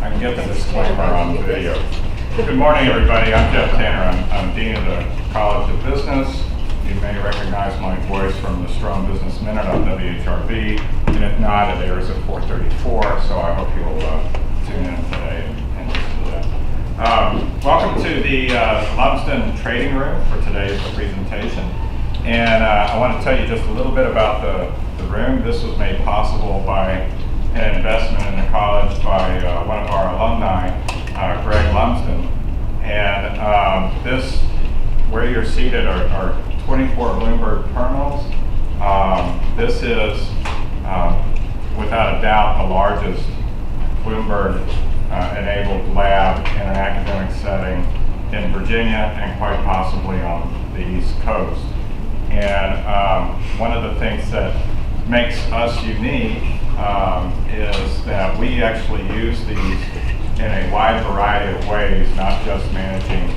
I can get the disclaimer on the video. Good morning, everybody. I'm Jeff Tanner. I'm Dean of the College of Business. You may recognize my voice from the Strong Business Minute on WHRB, and if not, it airs at 4:34, so I hope you'll tune in today and listen to that. Welcome to the Lumsden Trading Room for today's presentation. And I want to tell you just a little bit about the room. This was made possible by an investment in the college by one of our alumni, Greg Lumsden. And this, where you're seated, are 24 Bloomberg terminals. This is, without a doubt, the largest Bloomberg-enabled lab in an academic setting in Virginia and quite possibly on the East Coast. And one of the things that makes us unique is that we actually use these in a wide variety of ways, not just managing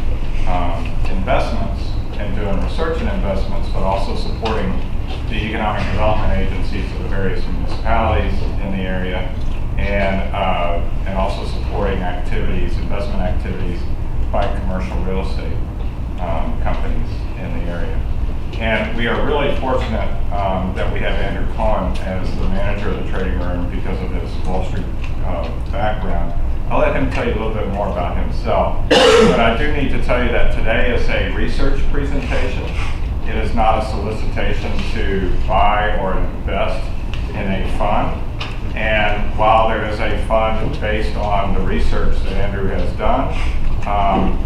investments and doing research and investments, but also supporting the economic development agencies of the various municipalities in the area, and also supporting activities, investment activities by commercial real estate companies in the area. And we are really fortunate that we have Andrew Cohen as the manager of the trading room because of his Wall Street background. I'll let him tell you a little bit more about himself. But I do need to tell you that today is a research presentation. It is not a solicitation to buy or invest in a fund. And while there is a fund based on the research that Andrew has done,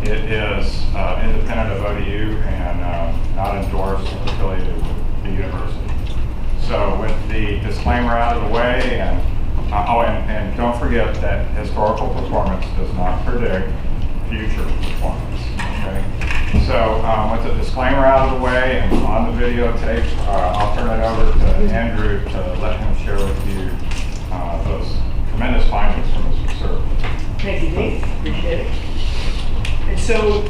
it is independent of ODU and not endorsed or affiliated with the university. So with the disclaimer out of the way, and don't forget that historical performance does not predict future performance. Okay. So with the disclaimer out of the way and on the videotape, I'll turn it over to Andrew to let him share with you those tremendous findings from his research. Thank you, Dean. Appreciate it. And so,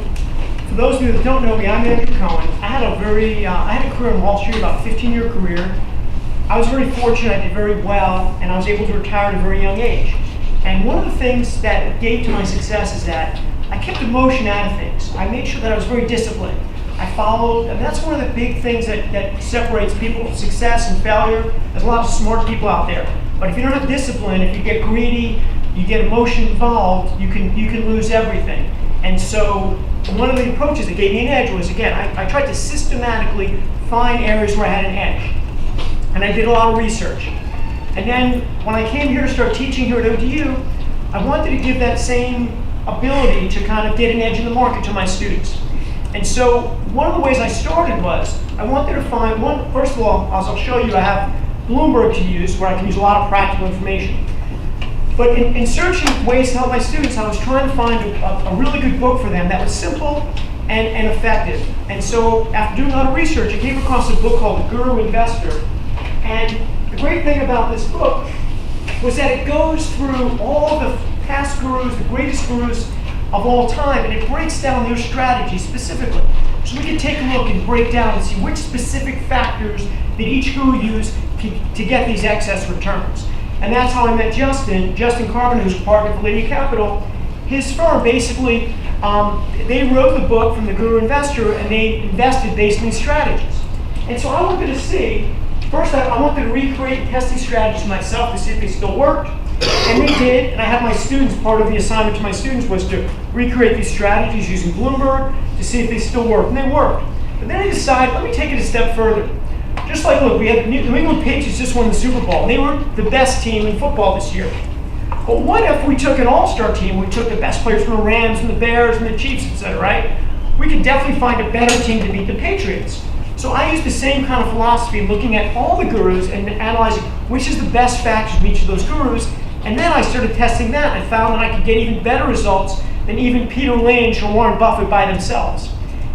for those of you that don't know me, I'm Andrew Cohen. I had a career in Wall Street, about a 15-year career. I was very fortunate, I did very well, and I was able to retire at a very young age. And one of the things that gave to my success is that I kept emotion out of things. I made sure that I was very disciplined. I followed, and that's one of the big things that separates people from success and failure. There's a lot of smart people out there. But if you don't have discipline, if you get greedy, you get emotion involved, you can lose everything. And so one of the approaches that gave me an edge was, again, I tried to systematically find areas where I had an edge. And I did a lot of research. And then when I came here to start teaching here at ODU, I wanted to give that same ability to kind of get an edge in the market to my students. And so one of the ways I started was, I wanted to find one, first of all, as I'll show you, I have Bloomberg to use, where I can use a lot of practical information. But in searching ways to help my students, I was trying to find a really good book for them that was simple and effective. And so after doing a lot of research, I came across a book called The Guru Investor. And the great thing about this book was that it goes through all the past gurus, the greatest gurus of all time, and it breaks down their strategy specifically. So we can take a look and break down and see which specific factors that each guru used to get these excess returns. And that's how I met Justin Carbon, who's a partner for Lydia Capital. His firm, basically, they wrote the book from The Guru Investor, and they invested based on these strategies. And so I wanted to see, first I wanted to recreate and test these strategies myself to see if they still worked. And they did, and I had my students, part of the assignment to my students was to recreate these strategies using Bloomberg to see if they still worked, and they worked. But then I decided, let me take it a step further. Just like, look, we had the New England Patriots just won the Super Bowl, and they were the best team in football this year. But what if we took an all-star team, we took the best players from the Rams and the Bears and the Chiefs, etc., right? We could definitely find a better team to beat the Patriots. So I used the same kind of philosophy, looking at all the gurus and analyzing which is the best factors from each of those gurus. And then I started testing that and found that I could get even better results than even Peter Lynch or Warren Buffett by themselves.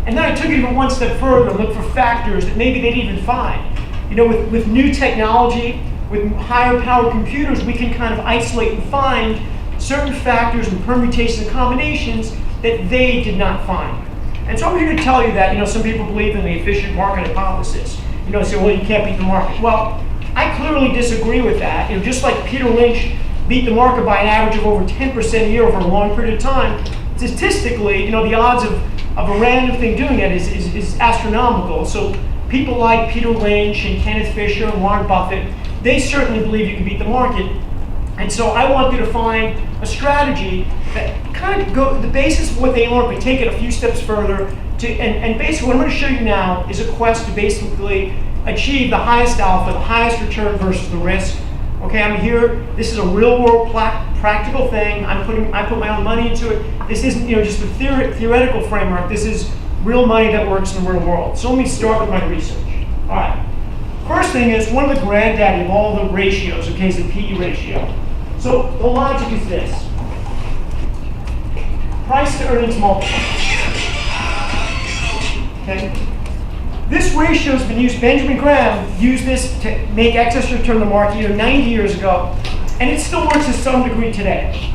And then I took it even one step further and looked for factors that maybe they'd even find. You know, with new technology, with higher powered computers, we can kind of isolate and find certain factors and permutations and combinations that they did not find. And so I'm here to tell you that, you know, some people believe in the efficient market hypothesis. Say, well, you can't beat the market. Well, I clearly disagree with that. Just like Peter Lynch beat the market by an average of over 10% a year over a long period of time, statistically, the odds of a random thing doing it is astronomical. So people like Peter Lynch and Kenneth Fisher and Warren Buffett, they certainly believe you can beat the market. And so I want you to find a strategy that kind of the basis of what they learned, but take it a few steps further. And basically what I'm going to show you now is a quest to basically achieve the highest alpha, the highest return versus the risk. Okay, I'm here. This is a real world practical thing. I put my own money into it. This isn't just a theoretical framework. This is real money that works in the real world. So let me start with my research. All right. First thing is, one of the granddaddy of all the ratios, okay, is the PE ratio. So the logic is this. Price to earnings multiple. Okay? This ratio has been used, Benjamin Graham used this to make excess return to the market 90 years ago, and it still works to some degree today.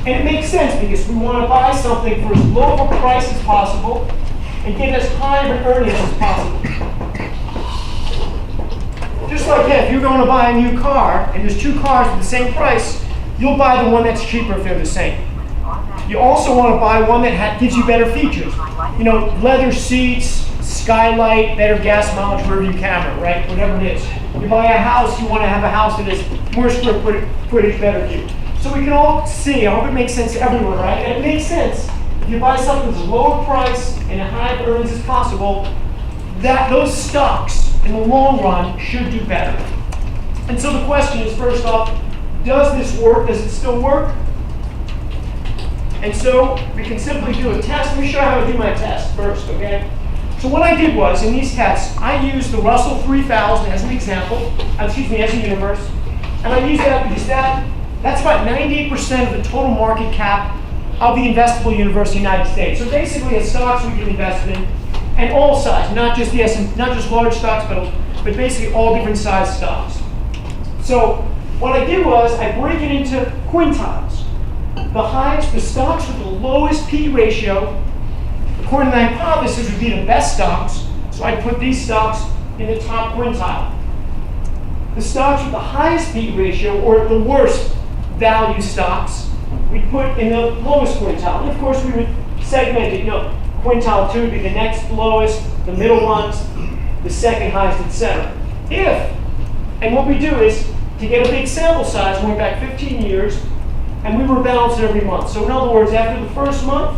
And it makes sense because we want to buy something for as low of a price as possible and get as high of an earnings as possible. Just like if you're going to buy a new car and there's two cars at the same price, you'll buy the one that's cheaper if they're the same. You also want to buy one that gives you better features. Leather seats, skylight, better gas mileage, rear view camera, right? Whatever it is. You buy a house, you want to have a house that is more square footage, better view. So we can all see, I hope it makes sense to everyone, right? And it makes sense. If you buy something that's lower price and as high earnings as possible, that those stocks in the long run should do better. And so the question is, first off, does this work? Does it still work? And so we can simply do a test. Let me show you how to do my test first, okay? So what I did was, in these tests, I used the Russell 3000 as an example, as a universe. And I used that because that's about 98% of the total market cap of the investable universe in the United States. So basically, it's stocks we can invest in, and all size, not just large stocks, but basically all different size stocks. So what I did was I break it into quintiles. The stocks with the lowest P ratio, according to the hypothesis, would be the best stocks. So I put these stocks in the top quintile. The stocks with the highest P ratio, or the worst value stocks, we put in the lowest quintile. And of course, we would segment it. Quintile 2 would be the next lowest, the middle ones, the second highest, etc. And what we do is, to get a big sample size, we went back 15 years, and we rebalance it every month. So in other words, after the first month,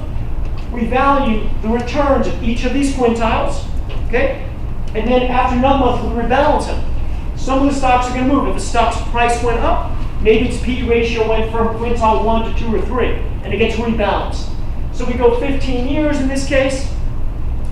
we value the returns of each of these quintiles, okay? And then after another month, we rebalance them. Some of the stocks are going to move. If the stock's price went up, maybe its P ratio went from quintile 1 to 2 or 3, and it gets rebalanced. So we go 15 years in this case,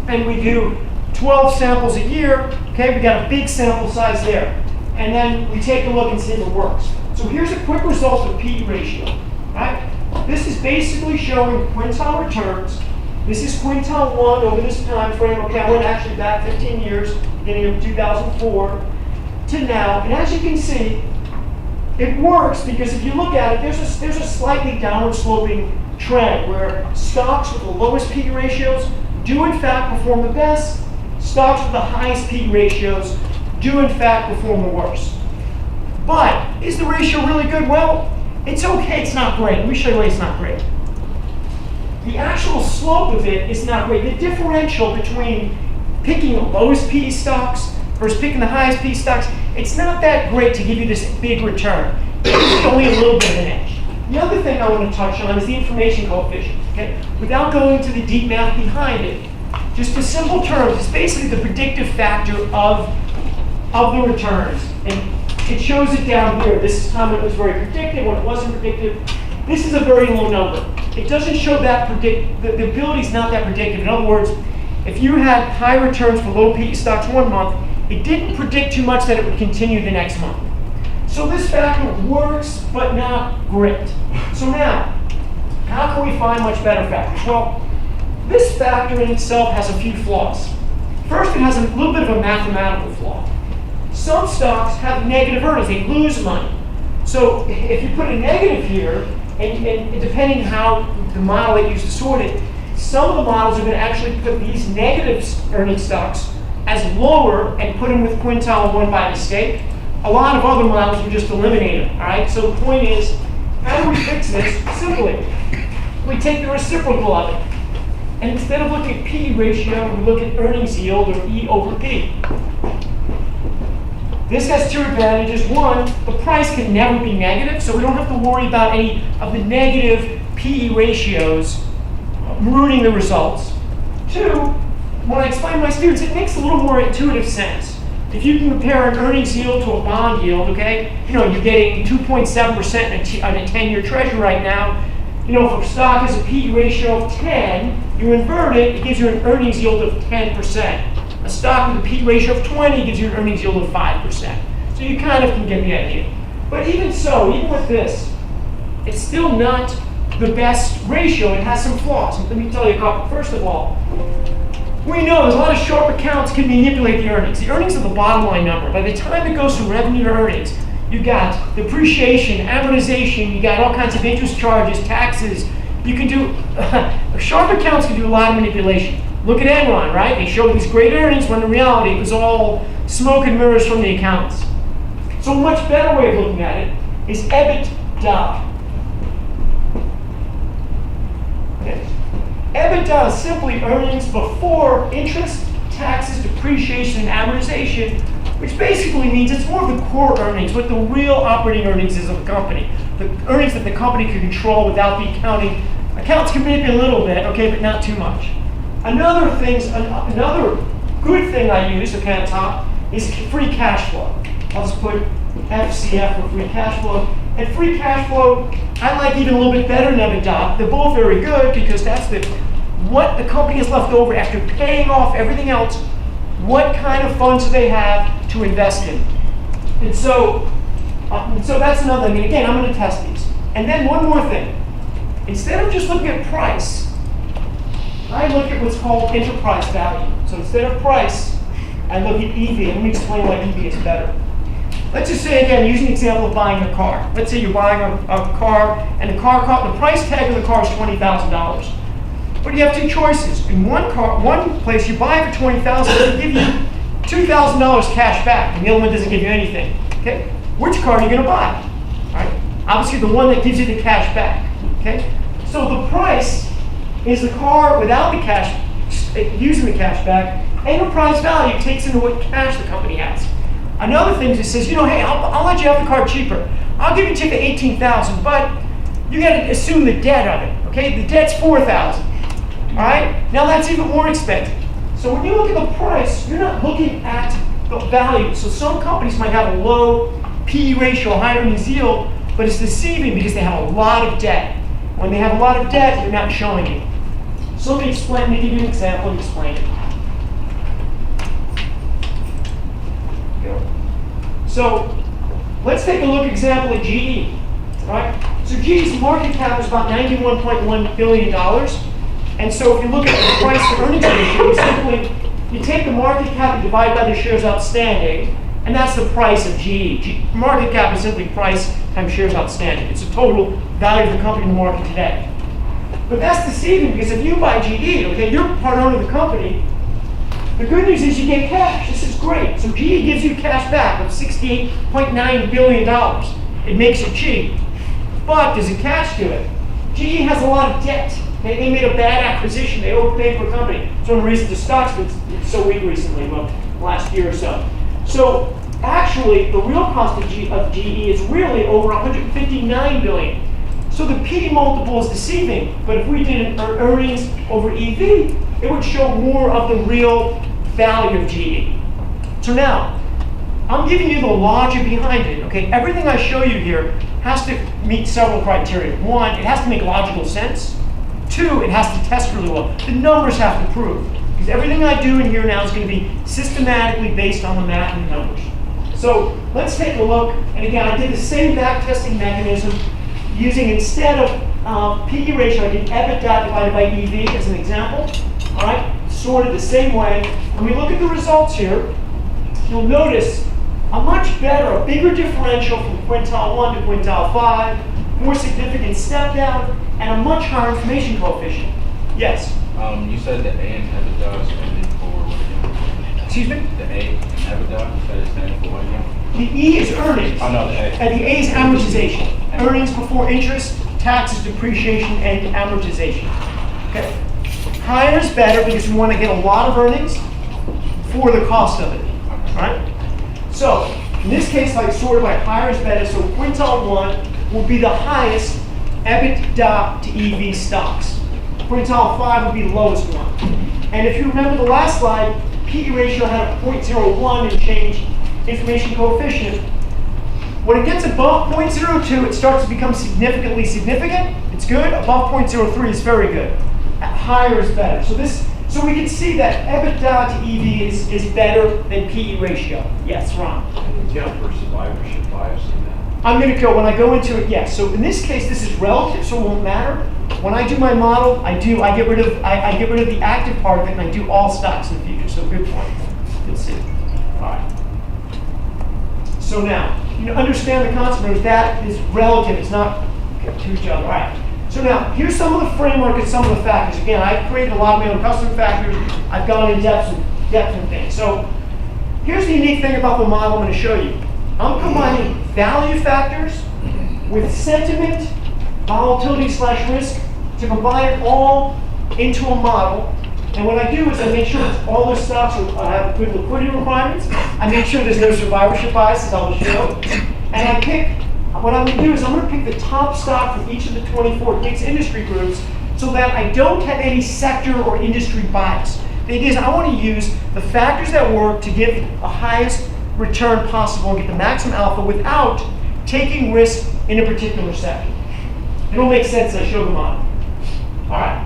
and we do 12 samples a year, okay? We got a big sample size there. And then we take a look and see if it works. So here's a quick result of P ratio, right? This is basically showing quintile returns. This is quintile 1 over this time frame. Okay, I went actually back 15 years, beginning of 2004 to now. And as you can see, it works because if you look at it, there's a slightly downward sloping trend where stocks with the lowest P ratios do in fact perform the best. Stocks with the highest P ratios do in fact perform the worst. But is the ratio really good? Well, it's okay, it's not great. Let me show you why it's not great. The actual slope of it is not great. The differential between picking the lowest PE stocks versus picking the highest PE stocks, it's not that great to give you this big return. It's only a little bit of an edge. The other thing I want to touch on is the information coefficient. Okay? Without going into the deep math behind it, just in simple terms, it's basically the predictive factor of the returns. And it shows it down here. This time it was very predictive, when it wasn't predictive. This is a very low number. It doesn't show that the ability is not that predictive. In other words, if you had high returns for low PE stocks one month, it didn't predict too much that it would continue the next month. So this factor works, but not great. So now, how can we find much better factors? Well, this factor in itself has a few flaws. First, it has a little bit of a mathematical flaw. Some stocks have negative earnings, they lose money. So if you put a negative here, and depending how the model that you use to sort it, some of the models are going to actually put these negative earning stocks as lower and put them with quintile 1 by mistake. A lot of other models will just eliminate them, all right? So the point is, How do we fix this? Simply, we take the reciprocal of it. And instead of looking at P/E ratio, we look at earnings yield, or E over P. This has two advantages. One, the price can never be negative, so we don't have to worry about any of the negative P/E ratios ruining the results. Two, when I explain to my students, it makes a little more intuitive sense. If you can compare an earnings yield to a bond yield, okay, you're getting 2.7% on a 10-year treasury right now. If a stock has a P/E ratio of 10, you invert it, it gives you an earnings yield of 10%. A stock with a P/E ratio of 20 gives you an earnings yield of 5%. So you kind of can get the idea. But even so, even with this, it's still not the best ratio. It has some flaws. Let me tell you a couple. First of all, we know there's a lot of sharp accounts can manipulate the earnings. The earnings are the bottom line number. By the time it goes from revenue to earnings, you got depreciation, amortization, you got all kinds of interest charges, taxes. You can do, sharp accounts can do a lot of manipulation. Look at Enron, right? They showed these great earnings when in reality it was all smoke and mirrors from the accountants. So a much better way of looking at it is EBITDA. Okay. EBITDA is simply earnings before interest, taxes, depreciation, and amortization, which basically means it's more of the core earnings, what the real operating earnings is of a company. The earnings that the company can control without the accounting. Accounts can maybe a little bit, okay, but not too much. Another good thing I use, okay, on top, is free cash flow. I'll just put FCF for free cash flow. And free cash flow, I like even a little bit better than EBITDA. They're both very good because that's what the company has left over after paying off everything else. What kind of funds do they have to invest in? And so that's another thing. Again, I'm going to test these. And then one more thing. Instead of just looking at price, I look at what's called enterprise value. So instead of price, I look at EV. And let me explain why EV is better. Let's just say, again, using the example of buying a car. Let's say you're buying a car, and the price tag of the car is $20,000. But you have two choices. In one place you buy it for $20,000, they give you $2,000 cash back, and the other one doesn't give you anything. Okay? Which car are you going to buy? All right? Obviously, the one that gives you the cash back. Okay? So the price is the car without the cash, using the cash back. Enterprise value takes into what cash the company has. Another thing is it says, hey, I'll let you have the car cheaper. I'll give you the $18,000, but you got to assume the debt of it. Okay? The debt's $4,000. All right? Now that's even more expensive. So when you look at the price, you're not looking at the value. So some companies might have a low P/E ratio, a high earnings yield, but it's deceiving because they have a lot of debt. When they have a lot of debt, they're not showing you. So let me give you an example and explain it. So let's take a look example at GE. Right? So GE's market cap is about $91.1 billion. And so if you look at the price to earnings ratio, you take the market cap and divide by the shares outstanding, and that's the price of GE. Market cap is simply price times shares outstanding. It's the total value of the company in the market today. But that's deceiving because if you buy GE, okay, you're part owner of the company. The good news is you get cash. This is great. So GE gives you cash back of $68.9 billion. It makes it cheap. But there's a catch to it. GE has a lot of debt. They made a bad acquisition. They overpaid for a company. It's one of the reasons the stock's been so weak recently, well, last year or so. So actually, the real cost of GE is really over $159 billion. So the P multiple is deceiving. But if we did an earnings over EV, it would show more of the real value of GE. So now, I'm giving you the logic behind it. Okay, everything I show you here has to meet several criteria. One, it has to make logical sense. Two, it has to test really well. The numbers have to prove. Because everything I do in here now is going to be systematically based on the math and the numbers. So let's take a look. And again, I did the same back testing mechanism using, instead of P/E ratio, I did EBITDA divided by EV as an example. All right, sorted the same way. When we look at the results here, you'll notice a much better, a bigger differential from quintile 1 to quintile 5, more significant step down, and a much higher information coefficient. Yes? You said that A and EBITDA is only for what again? Excuse me? The A, EBITDA, that is standing for what again? The E is earnings. Oh, no, the A. And the A is amortization. Earnings before interest, taxes, depreciation, and amortization. Okay. Higher is better because we want to get a lot of earnings for the cost of it. Right? So, in this case, like sorted by higher is better, so quintile 1 will be the highest EBITDA to EV stocks. Quintile 5 would be the lowest one. And if you remember the last slide, PE ratio had a 0.01 and change information coefficient. When it gets above 0.02, it starts to become significantly significant. It's good. Above 0.03 is very good. Higher is better. So we can see that EBITDA to EV is better than PE ratio. Yes, Ron. Can you account for survivorship bias in that? I'm going to go, when I go into it, yes. So in this case, this is relative, so it won't matter. When I do my model, I get rid of the active part of it, and I do all stocks in the future. So good point. You'll see. All right. So now, you understand the concept of that is relative. It's not to each other. All right. So now, here's some of the framework and some of the factors. Again, I've created a lot of my own custom factors. I've gone in depth and things. So here's the unique thing about the model I'm going to show you. I'm combining value factors with sentiment, volatility/risk to combine it all into a model. And what I do is I make sure that all the stocks have good liquidity requirements. I make sure there's no survivorship bias, as I will show. And I pick, what I'm going to do is I'm going to pick the top stock from each of the 24 GICS industry groups so that I don't have any sector or industry bias. The idea is I want to use the factors that work to give the highest return possible and get the maximum alpha without taking risk in a particular sector. It'll make sense as I show the model. All right.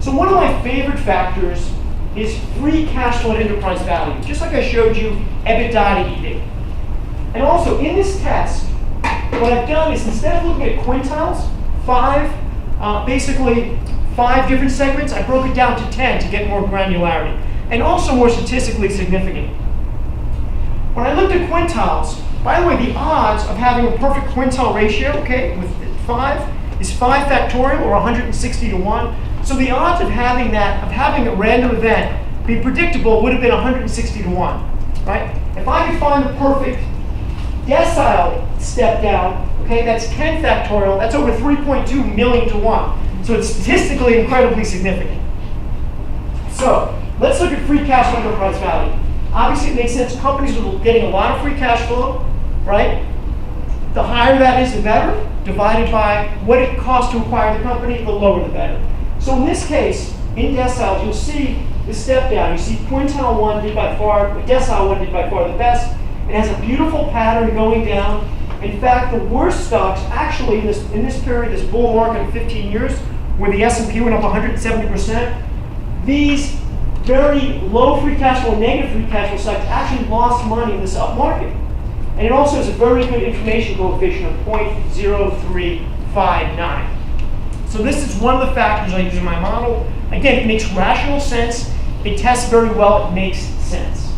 So one of my favorite factors is free cash flow and enterprise value. Just like I showed you, EBITDA to EV. And also in this test, what I've done is instead of looking at quintiles, basically 5 different segments, I broke it down to 10 to get more granularity and also more statistically significant. When I looked at quintiles, by the way, the odds of having a perfect quintile ratio, okay, with 5 is 5 factorial or 160 to 1. So the odds of having a random event be predictable would have been 160 to 1, right? If I could find the perfect decile step down, okay, that's 10 factorial, that's over 3.2 million to 1. So it's statistically incredibly significant. So let's look at free cash flow enterprise value. Obviously it makes sense, companies are getting a lot of free cash flow, right? The higher that is, the better, divided by what it costs to acquire the company, the lower the better. So in this case, in deciles, you'll see the step down. You see quintile 1 did by far, decile 1 did by far the best. It has a beautiful pattern going down. In fact, the worst stocks actually in this period, this bull market of 15 years, where the S&P went up 170%, these very low free cash flow, negative free cash flow stocks actually lost money in this up market. And it also has a very good information coefficient of 0.0359. So this is one of the factors I use in my model. Again, it makes rational sense. It tests very well. It makes sense.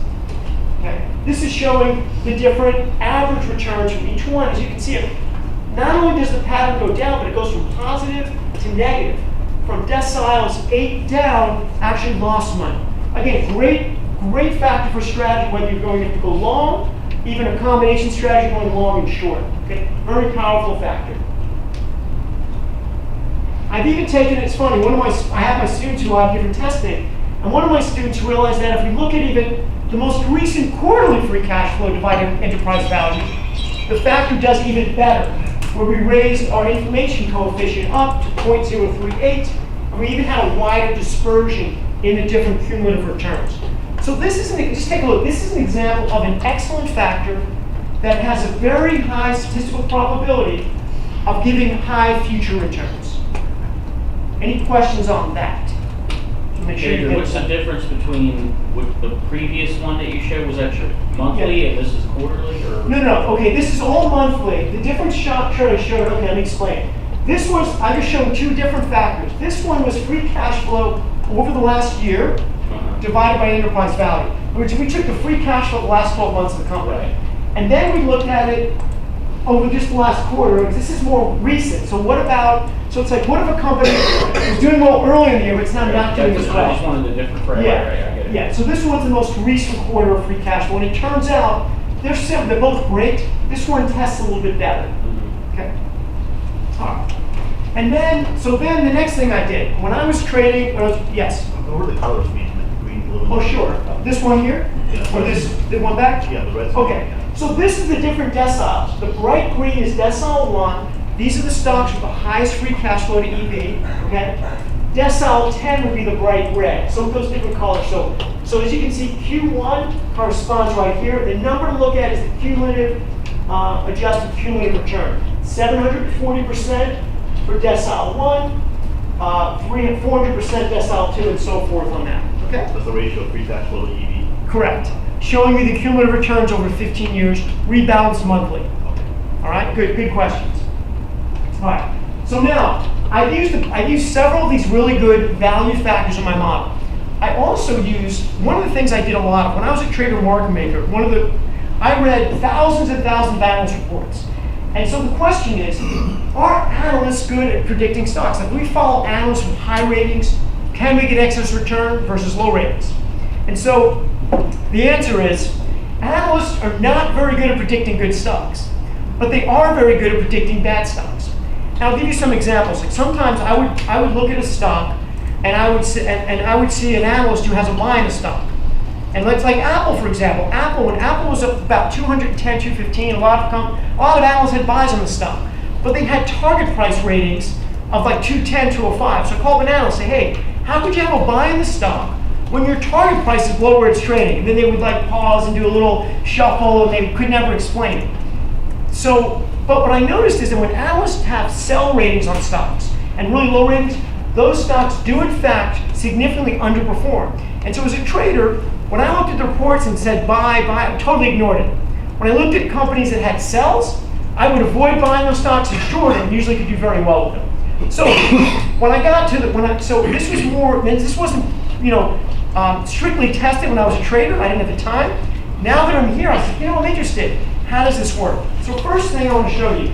Okay. This is showing the different average returns from each one. As you can see, not only does the pattern go down, but it goes from positive to negative. From deciles 8 down, actually lost money. Again, great factor for strategy, whether you're going to go long, even a combination strategy going long and short. Okay, very powerful factor. I've even taken, it's funny, I have my students who have different testing, and one of my students realized that if we look at even the most recent quarterly free cash flow divided enterprise value, the factor does even better, where we raised our information coefficient up to 0.038, and we even had a wider dispersion in the different cumulative returns. So this is just take a look. This is an example of an excellent factor that has a very high statistical probability of giving high future returns. Any questions on that? To make sure you get What's the difference between the previous one that you showed? Was that monthly and this is quarterly? Or? No. Okay, this is all monthly. The different chart I showed, okay, let me explain. This was, I just showed 2 different factors. This one was free cash flow over the last year divided by enterprise value. Which we took the free cash flow the last 12 months of the company. Right. And then we looked at it over just the last quarter. This is more recent. So what about, so it's like, what if a company was doing well early in the year, but it's now not doing as well? I just wanted a different framework. Yeah, Right, I get it. Yeah, so this one's the most recent quarter of free cash flow, and it turns out they're both great. This one tests a little bit better. Okay. All right. And then, then the next thing I did when I was trading, yes. What were the colors mean? Like green, blue? Oh, sure. This one here, Yeah. or the one back. Yeah, the red. Okay. So this is the different deciles. The bright green is decile 1. These are the stocks with the highest free cash flow to EV. Okay. Decile 10 would be the bright red. So those different colors. So as you can see, Q1 corresponds right here. The number to look at is the cumulative adjusted cumulative return. 740% for decile 1, 400% decile 2, and so forth on that. Okay? That's the ratio of free cash flow to EV. Correct. Showing you the cumulative returns over 15 years, rebalanced monthly. All right, good questions. All right, so now I've used several of these really good value factors in my model. I also used, one of the things I did a lot of, when I was a trader market maker, I read thousands and thousands of analyst reports. And so the question is, are analysts good at predicting stocks? Like, we follow analysts with high ratings, can we get excess return versus low ratings? And so the answer is, analysts are not very good at predicting good stocks, but they are very good at predicting bad stocks. And I'll give you some examples. Like, sometimes I would look at a stock, and I would see an analyst who has a buy in a stock. And let's, like Apple, for example. When Apple was up about 210, 215, a lot of analysts had buys on the stock, but they had target price ratings of like 210, 205. So I called an analyst and say, hey, how could you have a buy in the stock when your target price is below where it's trading? And then they would like pause and do a little shuffle, and they could never explain it. But what I noticed is that when analysts have sell ratings on stocks and really low ratings, those stocks do in fact significantly underperform. And so as a trader, when I looked at the reports and said buy, I totally ignored it. When I looked at companies that had sells, I would avoid buying those stocks and short it, and usually could do very well with them. So when I got to this wasn't strictly tested when I was a trader. I didn't have the time. Now that I'm here, I said, I'm interested. How does this work? So first thing I want to show you.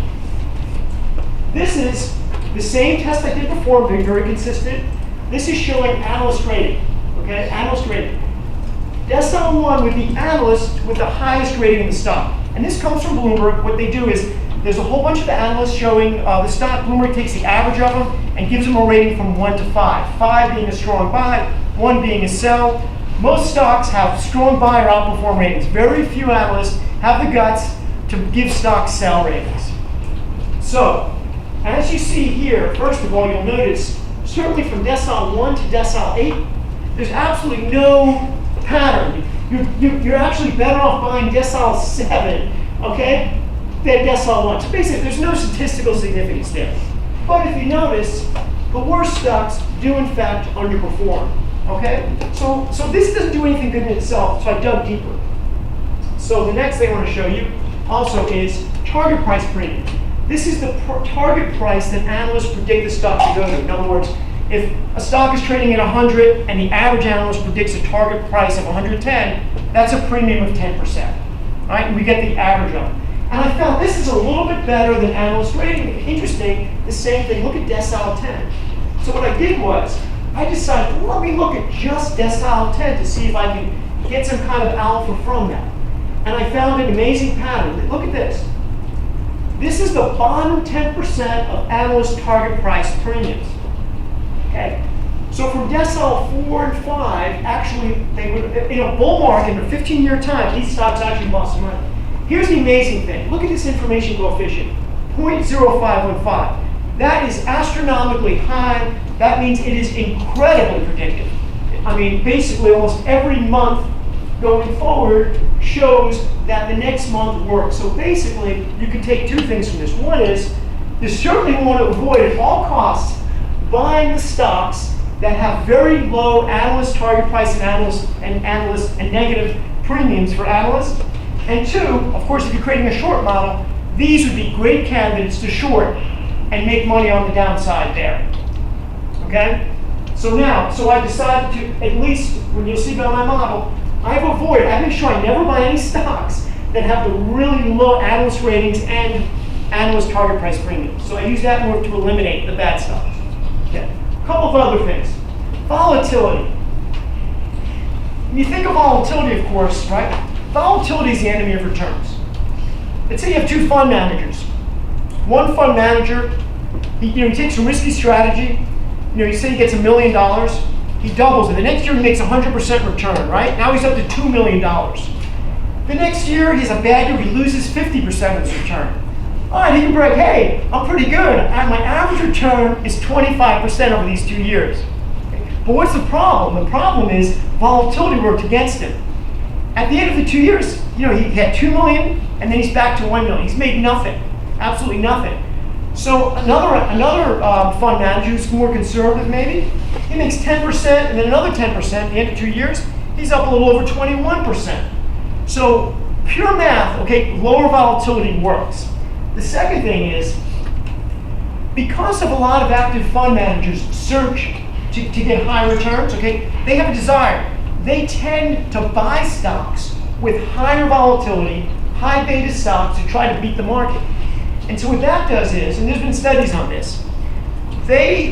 This is the same test I did before, very, very consistent. This is showing analyst rating. Okay, analyst rating. Decile 1 would be analysts with the highest rating in the stock. And this comes from Bloomberg. What they do is, there's a whole bunch of analysts showing the stock. Bloomberg takes the average of them and gives them a rating from 1 to 5. 5 being a strong buy, 1 being a sell. Most stocks have strong buy or outperform ratings. Very few analysts have the guts to give stocks sell ratings. So, as you see here, first of all, you'll notice, certainly from decile 1 to decile 8, there's absolutely no pattern. You're actually better off buying decile 7, okay, than decile 1. So basically, there's no statistical significance there. But if you notice, the worst stocks do in fact underperform. Okay? So this doesn't do anything good in itself, so I dug deeper. So the next thing I want to show you also is target price premium. This is the target price that analysts predict the stock to go to. In other words, if a stock is trading at 100 and the average analyst predicts a target price of 110, that's a premium of 10%. Right? And we get the average of it. And I found this is a little bit better than analyst rating. Interesting, the same thing. Look at decile 10. So what I did was, I decided, let me look at just decile 10 to see if I can get some kind of alpha from that. And I found an amazing pattern. Look at this. This is the bottom 10% of analyst target price premiums. Okay. So from decile 4 and 5, actually, they would, in a bull market, in a 15-year time, these stocks actually lost money. Here's the amazing thing. Look at this information coefficient, 0.0515. That is astronomically high. That means it is incredibly predictive. I mean, basically almost every month going forward shows that the next month works. So basically, you can take two things from this. One is, you certainly want to avoid at all costs buying the stocks that have very low analyst target price and negative premiums for analysts. And two, of course, if you're creating a short model, these would be great candidates to short and make money on the downside there. Okay? So I decided to, at least when you'll see by my model, I make sure I never buy any stocks that have the really low analyst ratings and analyst target price premiums. So I use that in order to eliminate the bad stocks. Okay. A couple of other things. Volatility. When you think of volatility, of course, right? Volatility is the enemy of returns. Let's say you have two fund managers. One fund manager, he takes a risky strategy. You say he gets $1 million, he doubles it. The next year he makes 100% return, right? Now he's up to $2 million. The next year he's a bad year, he loses 50% of his return. All right, he can brag, hey, I'm pretty good. My average return is 25% over these 2 years. But what's the problem? The problem is volatility worked against him. At the end of the 2 years, he had $2 million, and then he's back to $1 million. He's made nothing, absolutely nothing. So another fund manager who's more conservative maybe, he makes 10% and then another 10% at the end of 2 years, he's up a little over 21%. So pure math, okay, lower volatility works. The second thing is, because of a lot of active fund managers search to get high returns, okay, they have a desire. They tend to buy stocks with higher volatility, high beta stocks to try to beat the market. And so what that does is, and there's been studies on this,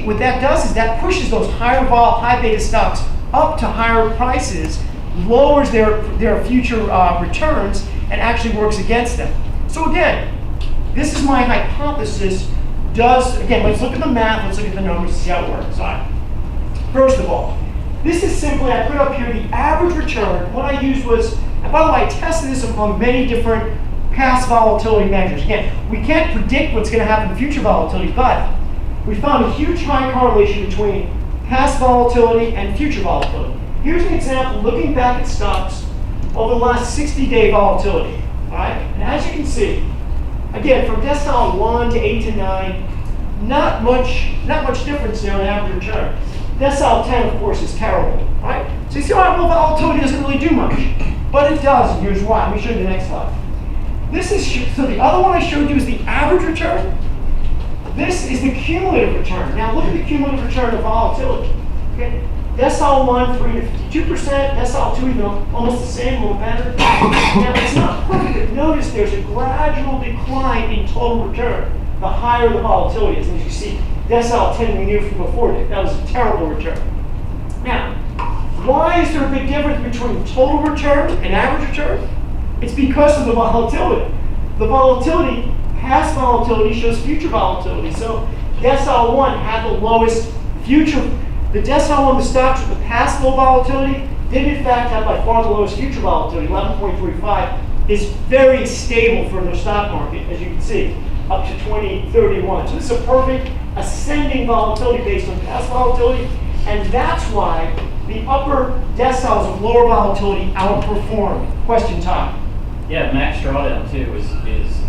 what that does is that pushes those higher vol, high beta stocks up to higher prices, lowers their future returns, and actually works against them. So again, this is my hypothesis. Let's look at the math, let's look at the numbers, see how it works. All right. First of all, this is simply, I put up here the average return. What I used was, and by the way, I tested this among many different past volatility measures. Again, we can't predict what's going to happen in future volatility, but we found a huge high correlation between past volatility and future volatility. Here's an example looking back at stocks over the last 60-day volatility. All right? And as you can see, again, from decile 1 to 8 to 9, not much difference there on average return. Decile 10, of course, is terrible. Right? So you see, all right, well, volatility doesn't really do much. But it does, and here's why. Let me show you the next slide. So the other one I showed you is the average return. This is the cumulative return. Now look at the cumulative return of volatility. Okay? Decile 1, 3 to 52%, decile 2, even almost the same, a little better. Now it's not perfect, but notice there's a gradual decline in total return the higher the volatility is. And as you see, decile 10 we knew from before, that was a terrible return. Now, why is there a big difference between total return and average return? It's because of the volatility. The volatility, past volatility, shows future volatility. So decile 1 had the lowest future. The decile 1, the stocks with the past low volatility, did in fact have by far the lowest future volatility, 11.35, is very stable for the stock market, as you can see, up to 2031. So this is a perfect ascending volatility based on past volatility, and that's why the upper deciles of lower volatility outperform. Question time. Yeah, max drawdown too is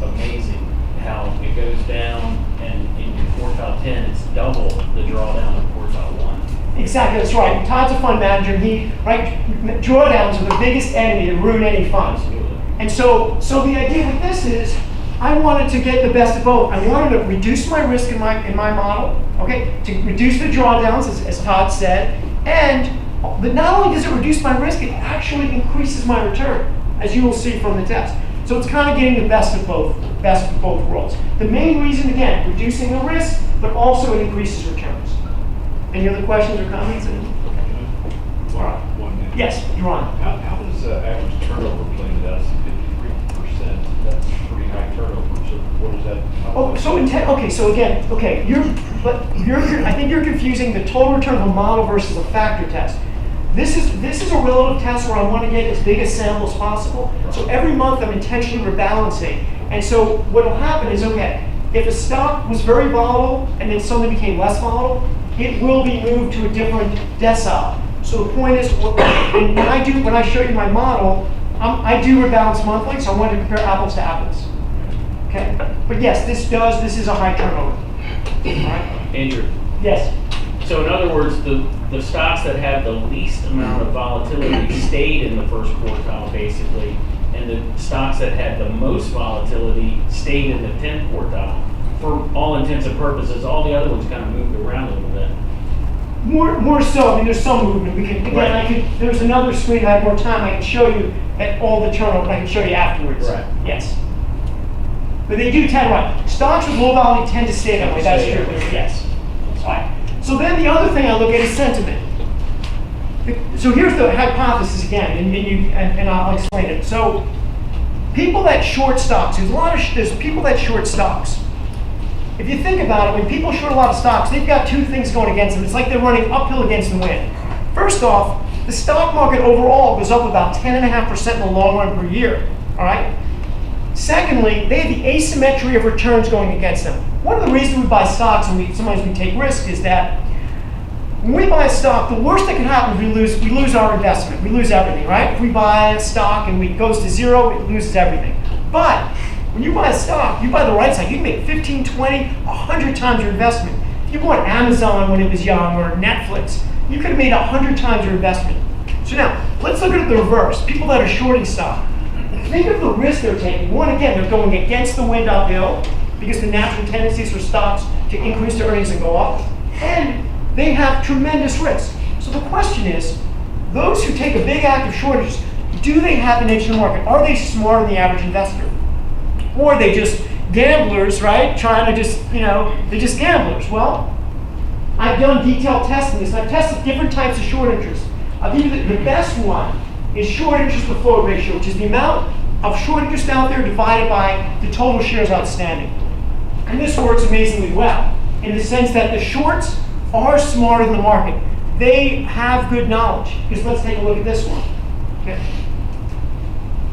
amazing how it goes down, and in your quartile 10, it's double the drawdown of quartile 1. Exactly, that's right. Todd's a fund manager, drawdowns are the biggest enemy to ruin any fund. Absolutely. And so the idea with this is, I wanted to get the best of both. I wanted to reduce my risk in my model, okay, to reduce the drawdowns, as Todd said, but not only does it reduce my risk, it actually increases my return, as you will see from the test. So it's kind of getting the best of both worlds. The main reason, again, reducing the risk, but also it increases returns. Any other questions or comments? All right. 1 minute. Yes, you're on. How does average turnover play into that? 53%, that's pretty high turnover. So what is that? I think you're confusing the total return of a model versus a factor test. This is a relative test where I want to get as big a sample as possible. So every month I'm intentionally rebalancing. And so what will happen is, okay, if a stock was very volatile and then suddenly became less volatile, it will be moved to a different decile. So the point is, when I show you my model, I do rebalance monthly, so I want to compare apples to apples. Okay, but yes, this is a high turnover. All right. Andrew. Yes. So in other words, the stocks that had the least amount of volatility stayed in the first quartile, basically, and the stocks that had the most volatility stayed in the 10th quartile. For all intents and purposes, all the other ones kind of moved around a little bit. More so. I mean, there's some movement. We can again. There's another screen. If I had more time, I can show you at all the turnover. I can show you afterwards. Right. Yes. But they do tend to. Stocks with low volatility tend to stay that way. That's true. Yes. All right. So then the other thing I look at is sentiment. So here's the hypothesis again, and I'll explain it. So people that short stocks, there's people that short stocks. If you think about it, when people short a lot of stocks, they've got two things going against them. It's like they're running uphill against the wind. First off, the stock market overall goes up about 10.5% in the long run per year, all right? Secondly, they have the asymmetry of returns going against them. One of the reasons we buy stocks and sometimes we take risk is that when we buy a stock, the worst that can happen is we lose our investment. We lose everything, right? If we buy a stock and it goes to zero, it loses everything. But when you buy a stock, you buy the right stock, you can make 15, 20, 100 times your investment. If you bought Amazon when it was young or Netflix, you could have made 100 times your investment. So now, let's look at the reverse. People that are shorting stock. Think of the risk they're taking. One, again, they're going against the wind uphill because the natural tendencies for stocks to increase their earnings and go up. And they have tremendous risk. So the question is, those who take a big active shortage, do they have an edge in the market? Are they smarter than the average investor? Or are they just gamblers, right? Trying to just, they're just gamblers. Well, I've done detailed testing this. I've tested different types of short interest. I'll give you the best one is short interest to float ratio, which is the amount of short interest out there divided by the total shares outstanding. And this works amazingly well in the sense that the shorts are smarter than the market. They have good knowledge. Because let's take a look at this one. Okay.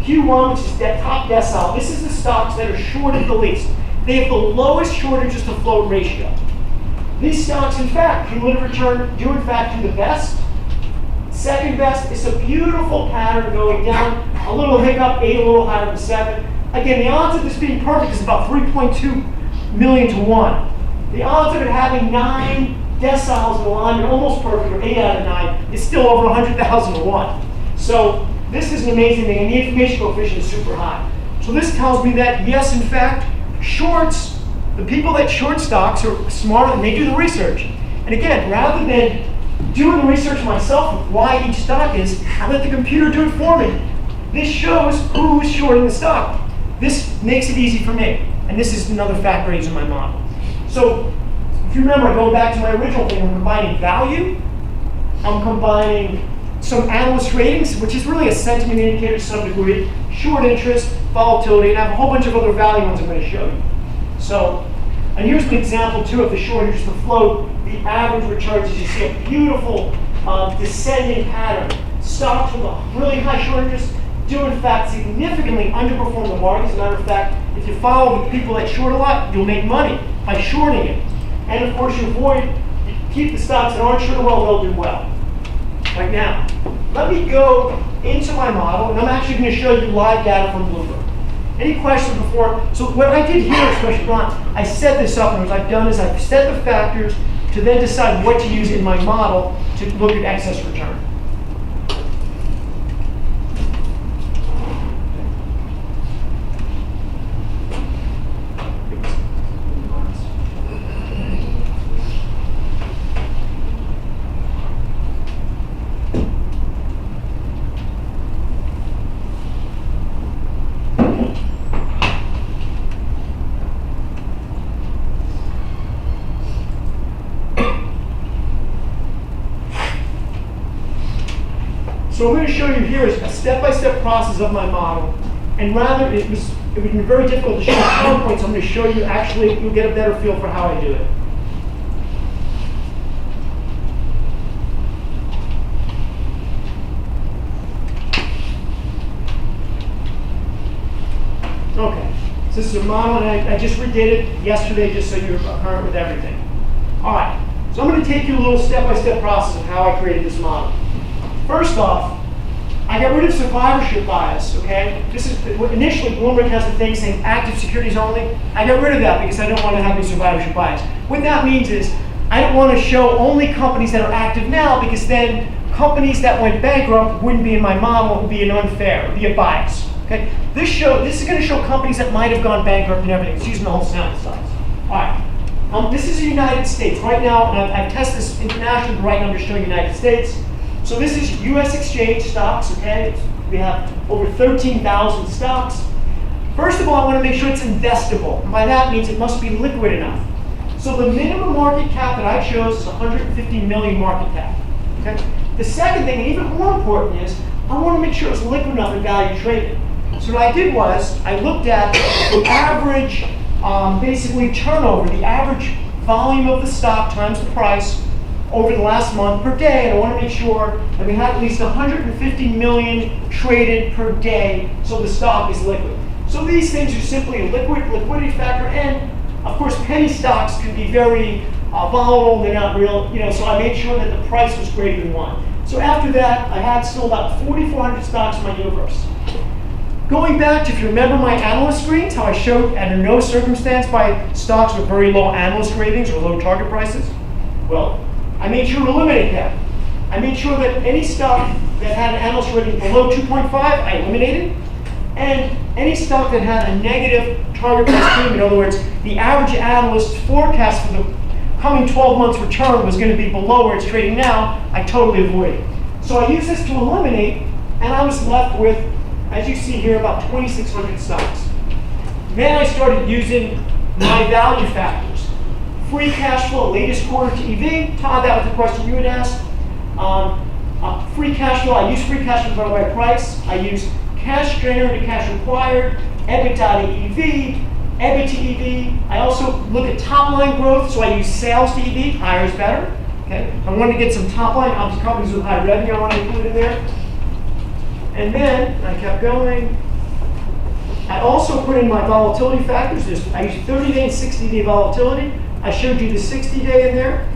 Q1, which is that top decile, this is the stocks that are shorted the least. They have the lowest short interest to float ratio. These stocks, in fact, cumulative return do in fact do the best. Second best is a beautiful pattern going down, a little hiccup, 8 a little higher than 7. Again, the odds of this being perfect is about 3.2 million to 1. The odds of it having 9 deciles in alignment, almost perfect, or 8 out of 9, is still over 100,000 to 1. So this is an amazing thing, and the information coefficient is super high. So this tells me that, yes, in fact, shorts, the people that short stocks are smarter and they do the research. And again, rather than doing the research myself with why each stock is, I let the computer do it for me. This shows who's shorting the stock. This makes it easy for me. And this is another factor I use in my model. So if you remember, going back to my original thing, I'm combining value, I'm combining some analyst ratings, which is really a sentiment indicator to some degree, short interest, volatility, and I have a whole bunch of other value ones I'm going to show you. So, and here's an example too of the short interest to float. The average returns, as you see, a beautiful descending pattern. Stocks with a really high short interest do in fact significantly underperform the market. As a matter of fact, if you follow the people that short a lot, you'll make money by shorting it. And of course, you keep the stocks that aren't short well, they'll do well. Right now, let me go into my model, and I'm actually going to show you live data from Bloomberg. Any questions before? So what I did here, especially Ron, I set this up, and what I've done is I've set the factors to then decide what to use in my model to look at excess return. So I'm going to show you here is a step-by-step process of my model. And rather, it would be very difficult to show PowerPoint, so I'm going to show you actually, you'll get a better feel for how I do it. Okay, so this is a model, and I just redid it yesterday just so you're current with everything. All right, so I'm going to take you a little step-by-step process of how I created this model. First off, I got rid of survivorship bias, okay? This is, initially Bloomberg has a thing saying active securities only. I got rid of that because I don't want to have any survivorship bias. What that means is I don't want to show only companies that are active now because then companies that went bankrupt wouldn't be in my model. It would be an unfair, it would be a bias, okay? This is going to show companies that might have gone bankrupt and everything. It's using the whole sample size. All right, this is the United States. Right now, and I've tested this internationally, but right now I'm just showing United States. So this is U.S. exchange stocks, okay? We have over 13,000 stocks. First of all, I want to make sure it's investable. And by that means it must be liquid enough. So the minimum market cap that I chose is 150 million market cap, okay? The second thing, and even more important, is I want to make sure it's liquid enough and value traded. So what I did was I looked at the average, basically turnover, the average volume of the stock times the price over the last month per day, and I want to make sure that we had at least 150 million traded per day, so the stock is liquid. So these things are simply a liquidity factor, and of course penny stocks can be very volatile, they're not real, so I made sure that the price was greater than 1. So after that, I had still about 4,400 stocks in my universe. Going back to, if you remember my analyst screens, how I showed under no circumstance buy stocks with very low analyst ratings or low target prices? Well, I made sure to eliminate that. I made sure that any stock that had an analyst rating below 2.5, I eliminated. And any stock that had a negative target price premium, in other words, the average analyst forecast for the coming 12 months return was going to be below where it's trading now, I totally avoided. So I used this to eliminate, and I was left with, as you see here, about 2,600 stocks. Then I started using my value factors. Free cash flow, latest quarter to EV. Todd, that was the question you had asked. Free cash flow, I use free cash flow divided by price. I use cash generated to cash required, EBITDA to EV, EBIT to EV. I also look at top line growth, so I use sales to EV, higher is better. Okay? I wanted to get some top line, obviously companies with high revenue I want to include in there. And then I kept going. I also put in my volatility factors. I use 30-day and 60-day volatility. I showed you the 60-day in there.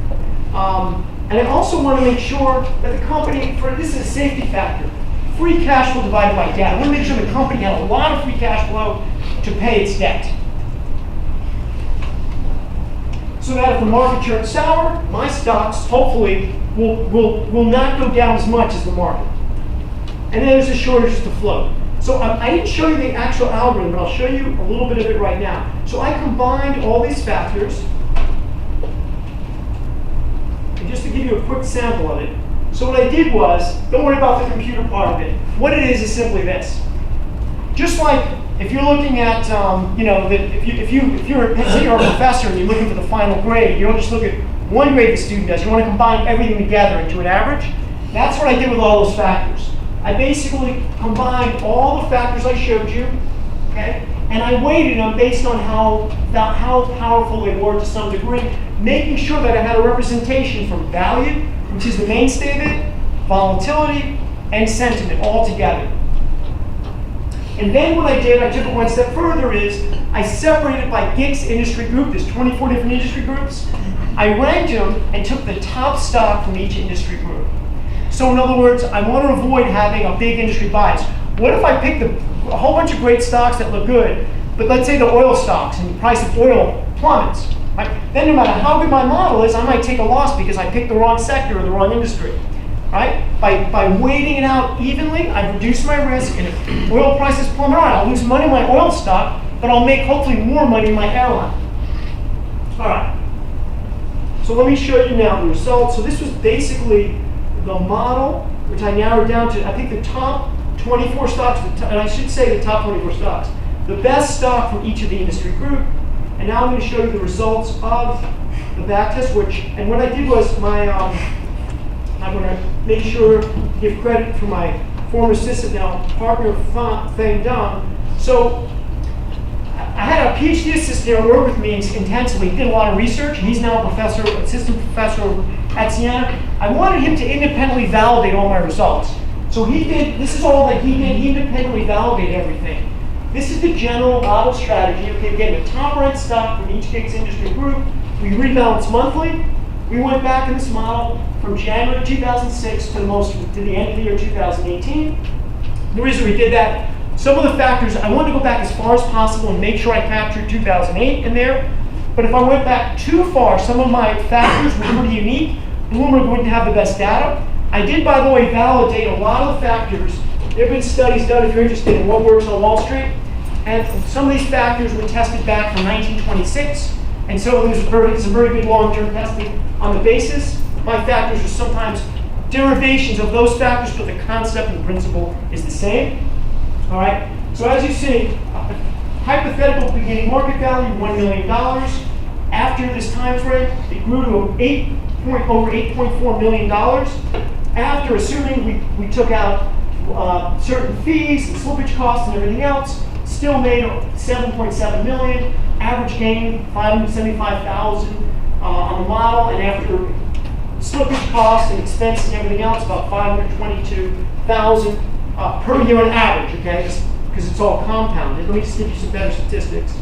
And I also want to make sure that the company, this is a safety factor, free cash flow divided by debt. I want to make sure the company had a lot of free cash flow to pay its debt. So that if the market turns sour, my stocks hopefully will not go down as much as the market. And then there's a shortage to float. So I didn't show you the actual algorithm, but I'll show you a little bit of it right now. So I combined all these factors. And just to give you a quick sample of it. So what I did was, don't worry about the computer part of it. What it is simply this. Just like if you're looking at, if you're a professor and you're looking for the final grade, you don't just look at one grade the student does. You want to combine everything together into an average. That's what I did with all those factors. I basically combined all the factors I showed you, okay, and I weighted them based on how powerful they were to some degree, making sure that I had a representation from value, which is the mainstay of it, volatility, and sentiment all together. And then what I did, I took it one step further, is I separated by GICS industry group. There's 24 different industry groups. I ranked them and took the top stock from each industry group. So in other words, I want to avoid having a big industry bias. What if I picked a whole bunch of great stocks that look good, but let's say the oil stocks and the price of oil plummets, right? Then no matter how good my model is, I might take a loss because I picked the wrong sector or the wrong industry. Right? By weighting it out evenly, I've reduced my risk, and if oil prices plummet, all right, I'll lose money in my oil stock, but I'll make hopefully more money in my airline. All right. So let me show you now the results. So this was basically the model, which I narrowed down to, I think, the top 24 stocks, and I should say the top 24 stocks, the best stock from each of the industry group. And now I'm going to show you the results of the back test, and what I did was I'm going to make sure to give credit for my former assistant, now partner, Thane Dunn. So I had a PhD assistant there work with me intensively. He did a lot of research, and he's now a professor, assistant professor at Siena. I wanted him to independently validate all my results. So he did, this is all that he did, he independently validated everything. This is the general model strategy. Okay, again, the top ranked stock from each GICS industry group. We rebalance monthly. We went back in this model from January 2006 to the end of the year 2018. The reason we did that, some of the factors, I wanted to go back as far as possible and make sure I captured 2008 in there. But if I went back too far, some of my factors were pretty unique. Bloomberg wouldn't have the best data. I did, by the way, validate a lot of the factors. There have been studies done if you're interested in what works on Wall Street. And some of these factors were tested back from 1926. And so there's some very good long-term testing on the basis. My factors are sometimes derivations of those factors, but the concept and principle is the same. All right. So as you see, hypothetical beginning market value, $1 million. After this time frame, it grew to over $8.4 million. after assuming we took out certain fees and slippage costs and everything else, still made 7.7 million, average gain 575,000 on the model, and after slippage costs and expenses and everything else, about 522,000 per year on average, okay, because it's all compounded. Let me just give you some better statistics.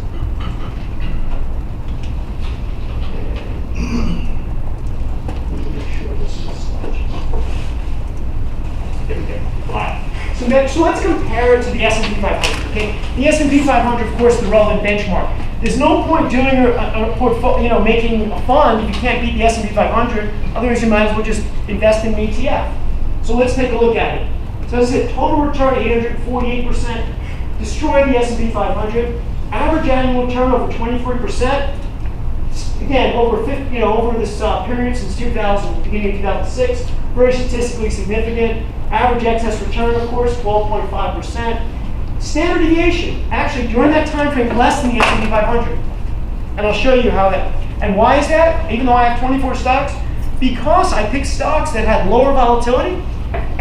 So let's compare it to the S&P 500. Okay, the S&P 500, of course, is the relevant benchmark. There's no point doing a portfolio, making a fund if you can't beat the S&P 500. Otherwise, you might as well just invest in an ETF. So let's take a look at it. So this is a total return 848%. Destroy the S&P 500. Average annual return over 24%. Again, over this period since 2000, beginning of 2006, very statistically significant. Average excess return, of course, 12.5%. Standard deviation, actually during that time frame, less than the S&P 500. And I'll show you how that. And why is that? Even though I have 24 stocks, because I picked stocks that had lower volatility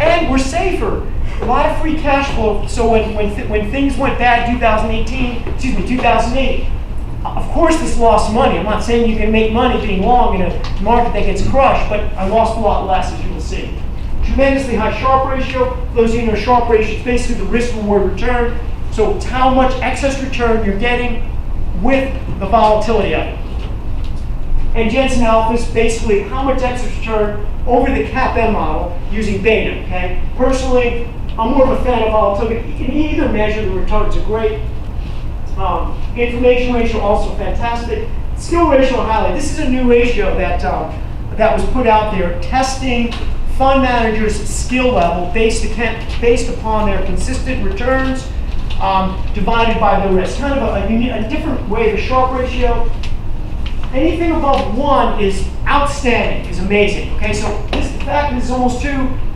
and were safer. A lot of free cash flow. So when things went bad, 2008. Of course, this lost money. I'm not saying you can make money being long in a market that gets crushed, but I lost a lot less, as you will see. Tremendously high Sharpe ratio. Those of you know Sharpe ratio is basically the risk-reward return. So it's how much excess return you're getting with the volatility of it. And Jensen alpha is basically how much excess return over the CAPM model using beta. Okay. Personally, I'm more of a fan of volatility. In either measure, the returns are great. Information ratio also fantastic. Skill ratio highlight. This is a new ratio that was put out there testing fund managers' skill level based upon their consistent returns divided by the risk. Kind of a different way, the Sharpe ratio. Anything above 1 is outstanding, is amazing. Okay, so the fact that it's almost 2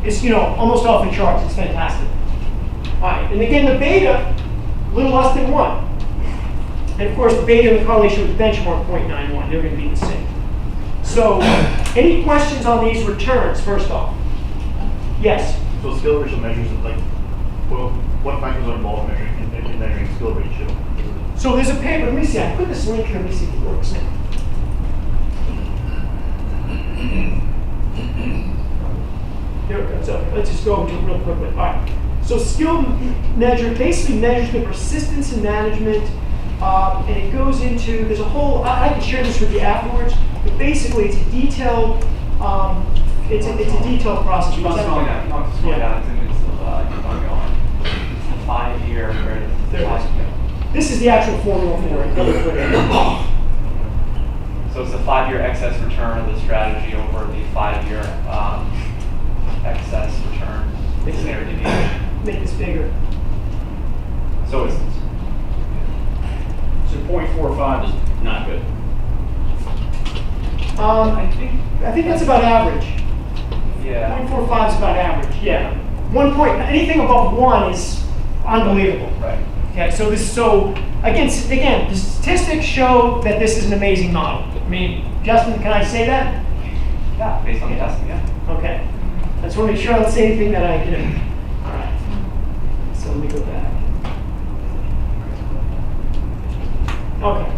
is almost off the charts. It's fantastic. All right, and again the beta, a little less than 1. And of course the beta and the correlation with the benchmark 0.91. They're going to be the same. So, any questions on these returns, first off? Yes? So skill ratio measures what factors are involved in measuring skill ratio? So there's a paper, let me see, I put this link here, let me see if it works now. There it goes. So let's just go into it real quickly. All right. So skill measure basically measures the persistence in management, and it goes into, there's a whole, I can share this with you afterwards, but basically it's a detailed, it's a detailed process. Slow down. It's the 5-year. There it is. This is the actual formula for it. So it's the 5-year excess return of the strategy over the 5-year excess return. Standard deviation. Make this bigger. So it's So 0.45 is not good. I think that's about average. yeah. 0.45 is about average. Yeah. Anything above 1 is unbelievable. Right. Okay, so again, the statistics show that this is an amazing model. I mean, Justin, can I say that? Yeah, based on the testing, yeah. Okay. I just want to make sure I don't say anything that I didn't. All right. So let me go back. Okay.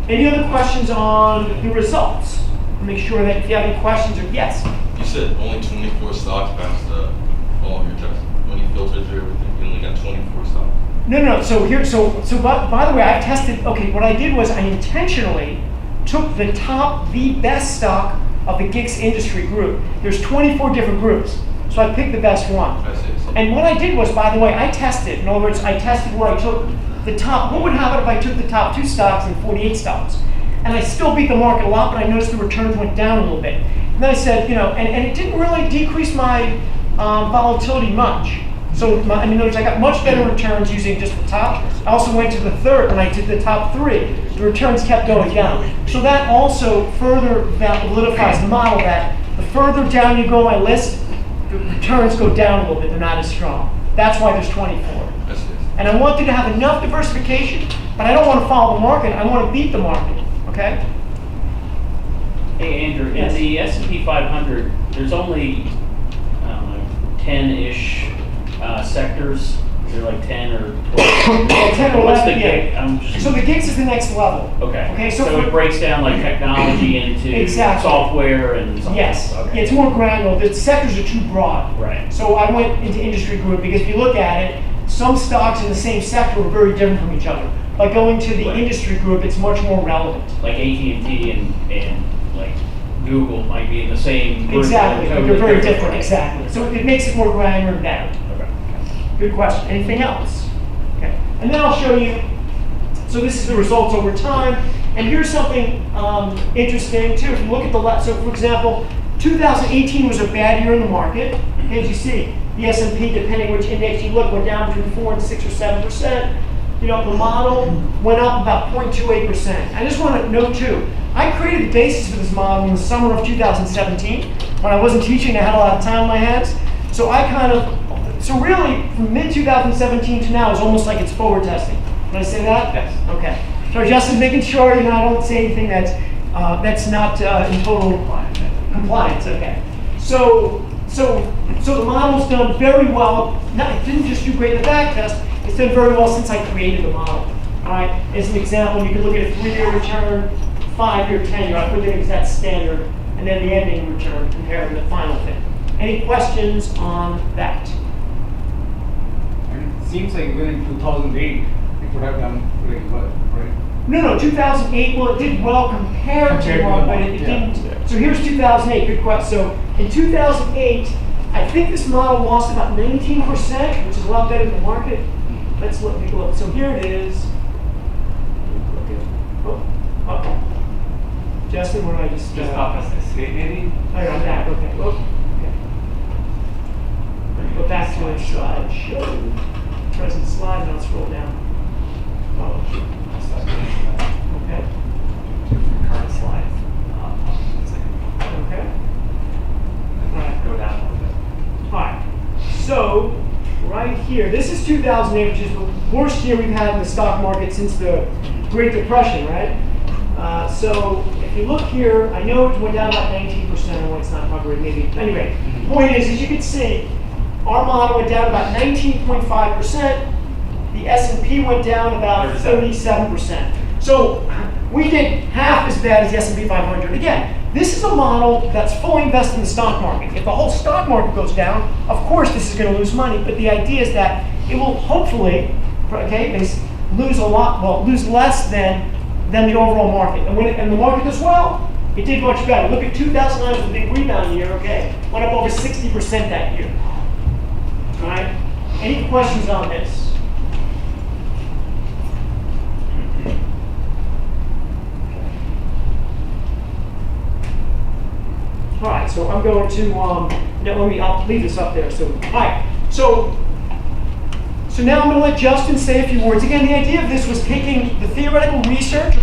Any other questions on the results? Make sure that if you have any questions or yes. You said only 24 stocks passed all of your tests. When you filtered through everything, you only got 24 stocks. No. So by the way, I've tested. Okay, what I did was I intentionally took the best stock of the GICS industry group. There's 24 different groups, so I picked the best one. I see. And what I did was, by the way, I tested. In other words, I tested where I took the top. What would happen if I took the top 2 stocks and 48 stocks? And I still beat the market a lot, but I noticed the returns went down a little bit. And then I said, and it didn't really decrease my volatility much. So, in other words, I got much better returns using just the top. I also went to the third, when I did the top 3, the returns kept going down. So that also further validifies the model that the further down you go on my list, the returns go down a little bit, they're not as strong. That's why there's 24. I see. And I wanted to have enough diversification, but I don't want to follow the market, I want to beat the market, okay? Hey Andrew, Yes. in the S&P 500, there's only 10-ish sectors? Is there like 10 or 12? 10 or What's the 11, gig? yeah. I'm just- So the gigs is the next level. Okay. Okay, So so it breaks down like technology into Exactly. software and something. yes, Okay. yeah, it's more granular. The sectors are too broad. Right. So I went into industry group because if you look at it, some stocks in the same sector are very different from each other. By going to the Right. industry group, it's much more relevant. Like AT&T and like Google might be in the same group. Exactly, but totally they're very different, right? exactly. So it makes it more granular and better. Okay. Good question. Anything else? Okay. And then I'll show you, so this is the results over time. And here's something interesting too. If you look at the last, so for example, 2018 was a bad year in the market. As you see, the S&P, depending which index you look, went down between 4 and 6 or 7%. You know, the model went up about 0.28%. I just want to note too, I created the basis for this model in the summer of 2017. When I wasn't teaching, I had a lot of time on my hands. So so really, from mid-2017 to now is almost like it's forward testing. Did I say that? Yes. Okay. So just making sure, I don't say anything that's not in total compliance. Okay. So the model's done very well. It didn't just do great in the back test. It's done very well since I created the model. All right. As an example, you can look at a 3-year return, 5-year, 10-year. I put it as that standard, and then the ending return compared to the final thing. Any questions on that? And it seems like even in 2008, it would have done really well, right? No, 2008, well, it did well compared to Compared to one, the but one, it yeah. didn't. So here's 2008, good question. So in 2008, I think this model lost about 19%, which is a lot better than the market. Let's take a look. So here it is. Okay. Justin, what did I just... Just up as a state maybe? Oh, yeah, I'm back, okay. Okay. Go back to my slide. Show. Present slide, and I'll scroll down. Oh, okay. Current slide. Okay. All right. Go down a little bit. All right. So, right here, this is 2008, which is the worst year we've had in the stock market since the Great Depression, right? So, if you look here, I know it went down about 19%. I know it's not probably maybe. Anyway, the point is, as you can see, our model went down about 19.5%. The S&P went down about 37%. So, we did half as bad as the S&P 500. Again, this is a model that's fully invested in the stock market. If the whole stock market goes down, of course this is going to lose money, but the idea is that it will hopefully, lose less than the overall market. And the market does well, it did much better. Look at 2009 was a big rebound year, went up over 60% that year. All right, any questions on this? All right, so I'm going to, I'll leave this up there. So, all right, so now I'm going to let Justin say a few words. Again, the idea of this was taking the theoretical research,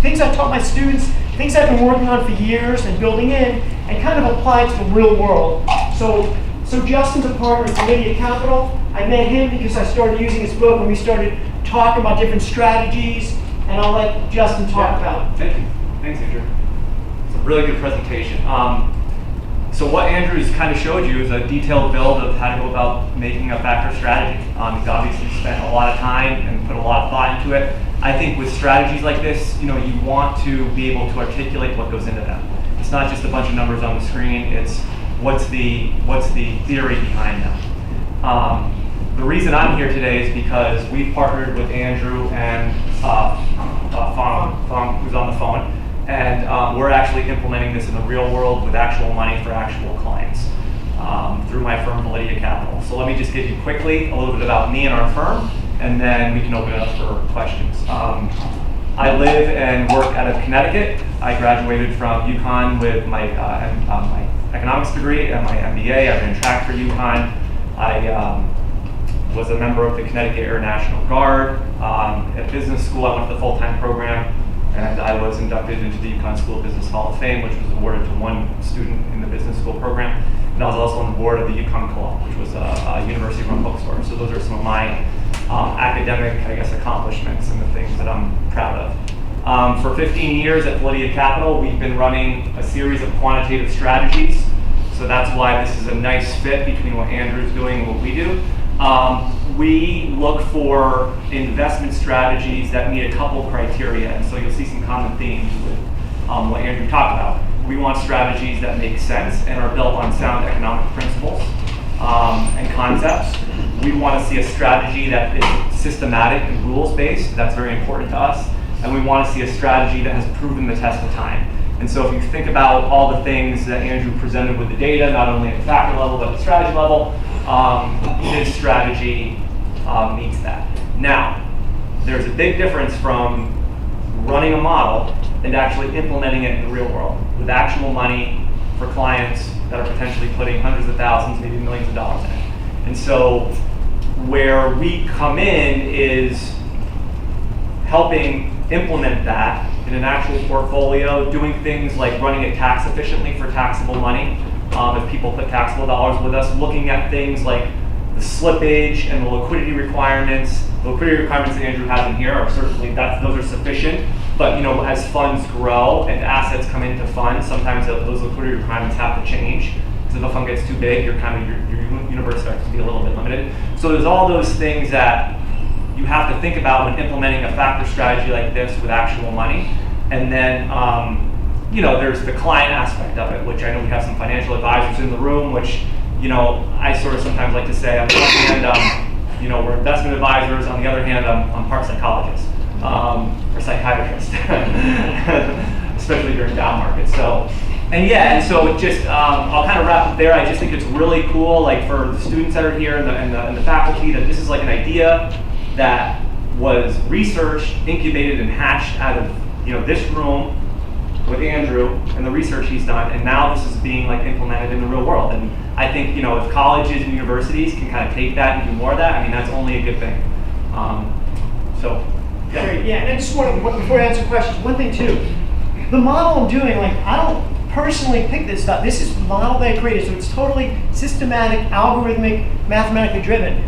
things I've taught my students, things I've been working on for years and building in, and kind of apply it to the real world. So Justin's a partner with Lydia Capital. I met him because I started using his book and we started talking about different strategies, and I'll let Justin talk about it. Thank you. Thanks, Andrew. It's a really good presentation. So what Andrew's kind of showed you is a detailed build of how to go about making a factor strategy. He's obviously spent a lot of time and put a lot of thought into it. I think with strategies like this, you want to be able to articulate what goes into them. It's not just a bunch of numbers on the screen. It's what's the theory behind them. The reason I'm here today is because we've partnered with Andrew and Fong, who's on the phone. And we're actually implementing this in the real world with actual money for actual clients through my firm, Lydia Capital. So let me just give you quickly a little bit about me and our firm, and then we can open it up for questions. I live and work out of Connecticut. I graduated from UConn with my economics degree and my MBA. I've been tracked for UConn. I was a member of the Connecticut Air National Guard. At business school, I went to the full-time program. And I was inducted into the UConn School of Business Hall of Fame, which was awarded to one student in the business school program. And I was also on the board of the UConn Co-op, which was a university-run bookstore. So those are some of my academic, accomplishments and the things that I'm proud of. For 15 years at Lydia Capital, we've been running a series of quantitative strategies So that's why this is a nice fit between what Andrew's doing and what we do. We look for investment strategies that meet a couple criteria, and so you'll see some common themes with what Andrew talked about. We want strategies that make sense and are built on sound economic principles and concepts. We want to see a strategy that is systematic and rules-based. That's very important to us. And we want to see a strategy that has proven the test of time. And so if you think about all the things that Andrew presented with the data, not only at the factor level, but at the strategy level, his strategy meets that. Now, there's a big difference from running a model and actually implementing it in the real world with actual money for clients that are potentially putting hundreds of thousands, maybe millions of dollars in it. And so where we come in is helping implement that in an actual portfolio, doing things like running it tax efficiently for taxable money. If people put taxable dollars with us, looking at things like the slippage and the liquidity requirements. The liquidity requirements that Andrew has in here are certainly, those are sufficient. But as funds grow and assets come into funds, sometimes those liquidity requirements have to change. Because if a fund gets too big, your universe starts to be a little bit limited. So there's all those things that you have to think about when implementing a factor strategy like this with actual money. And then, there's the client aspect of it, which I know we have some financial advisors in the room, which, I sort of sometimes like to say, on the one hand, we're investment advisors. On the other hand, I'm part psychologist or psychiatrist, especially during down markets. So it just, I'll kind of wrap it there. I just think it's really cool, like for the students that are here and the faculty, that this is like an idea that was researched, incubated, and hatched out of this room with Andrew and the research he's done, and now this is being like implemented in the real world. And I think if colleges and universities can kind of take that and do more of that, that's only a good thing. Great, yeah, and I just want to, before I answer questions, one thing too, the model I'm doing, I don't personally pick this stuff. This is the model that I created, so it's totally systematic, algorithmic, mathematically driven.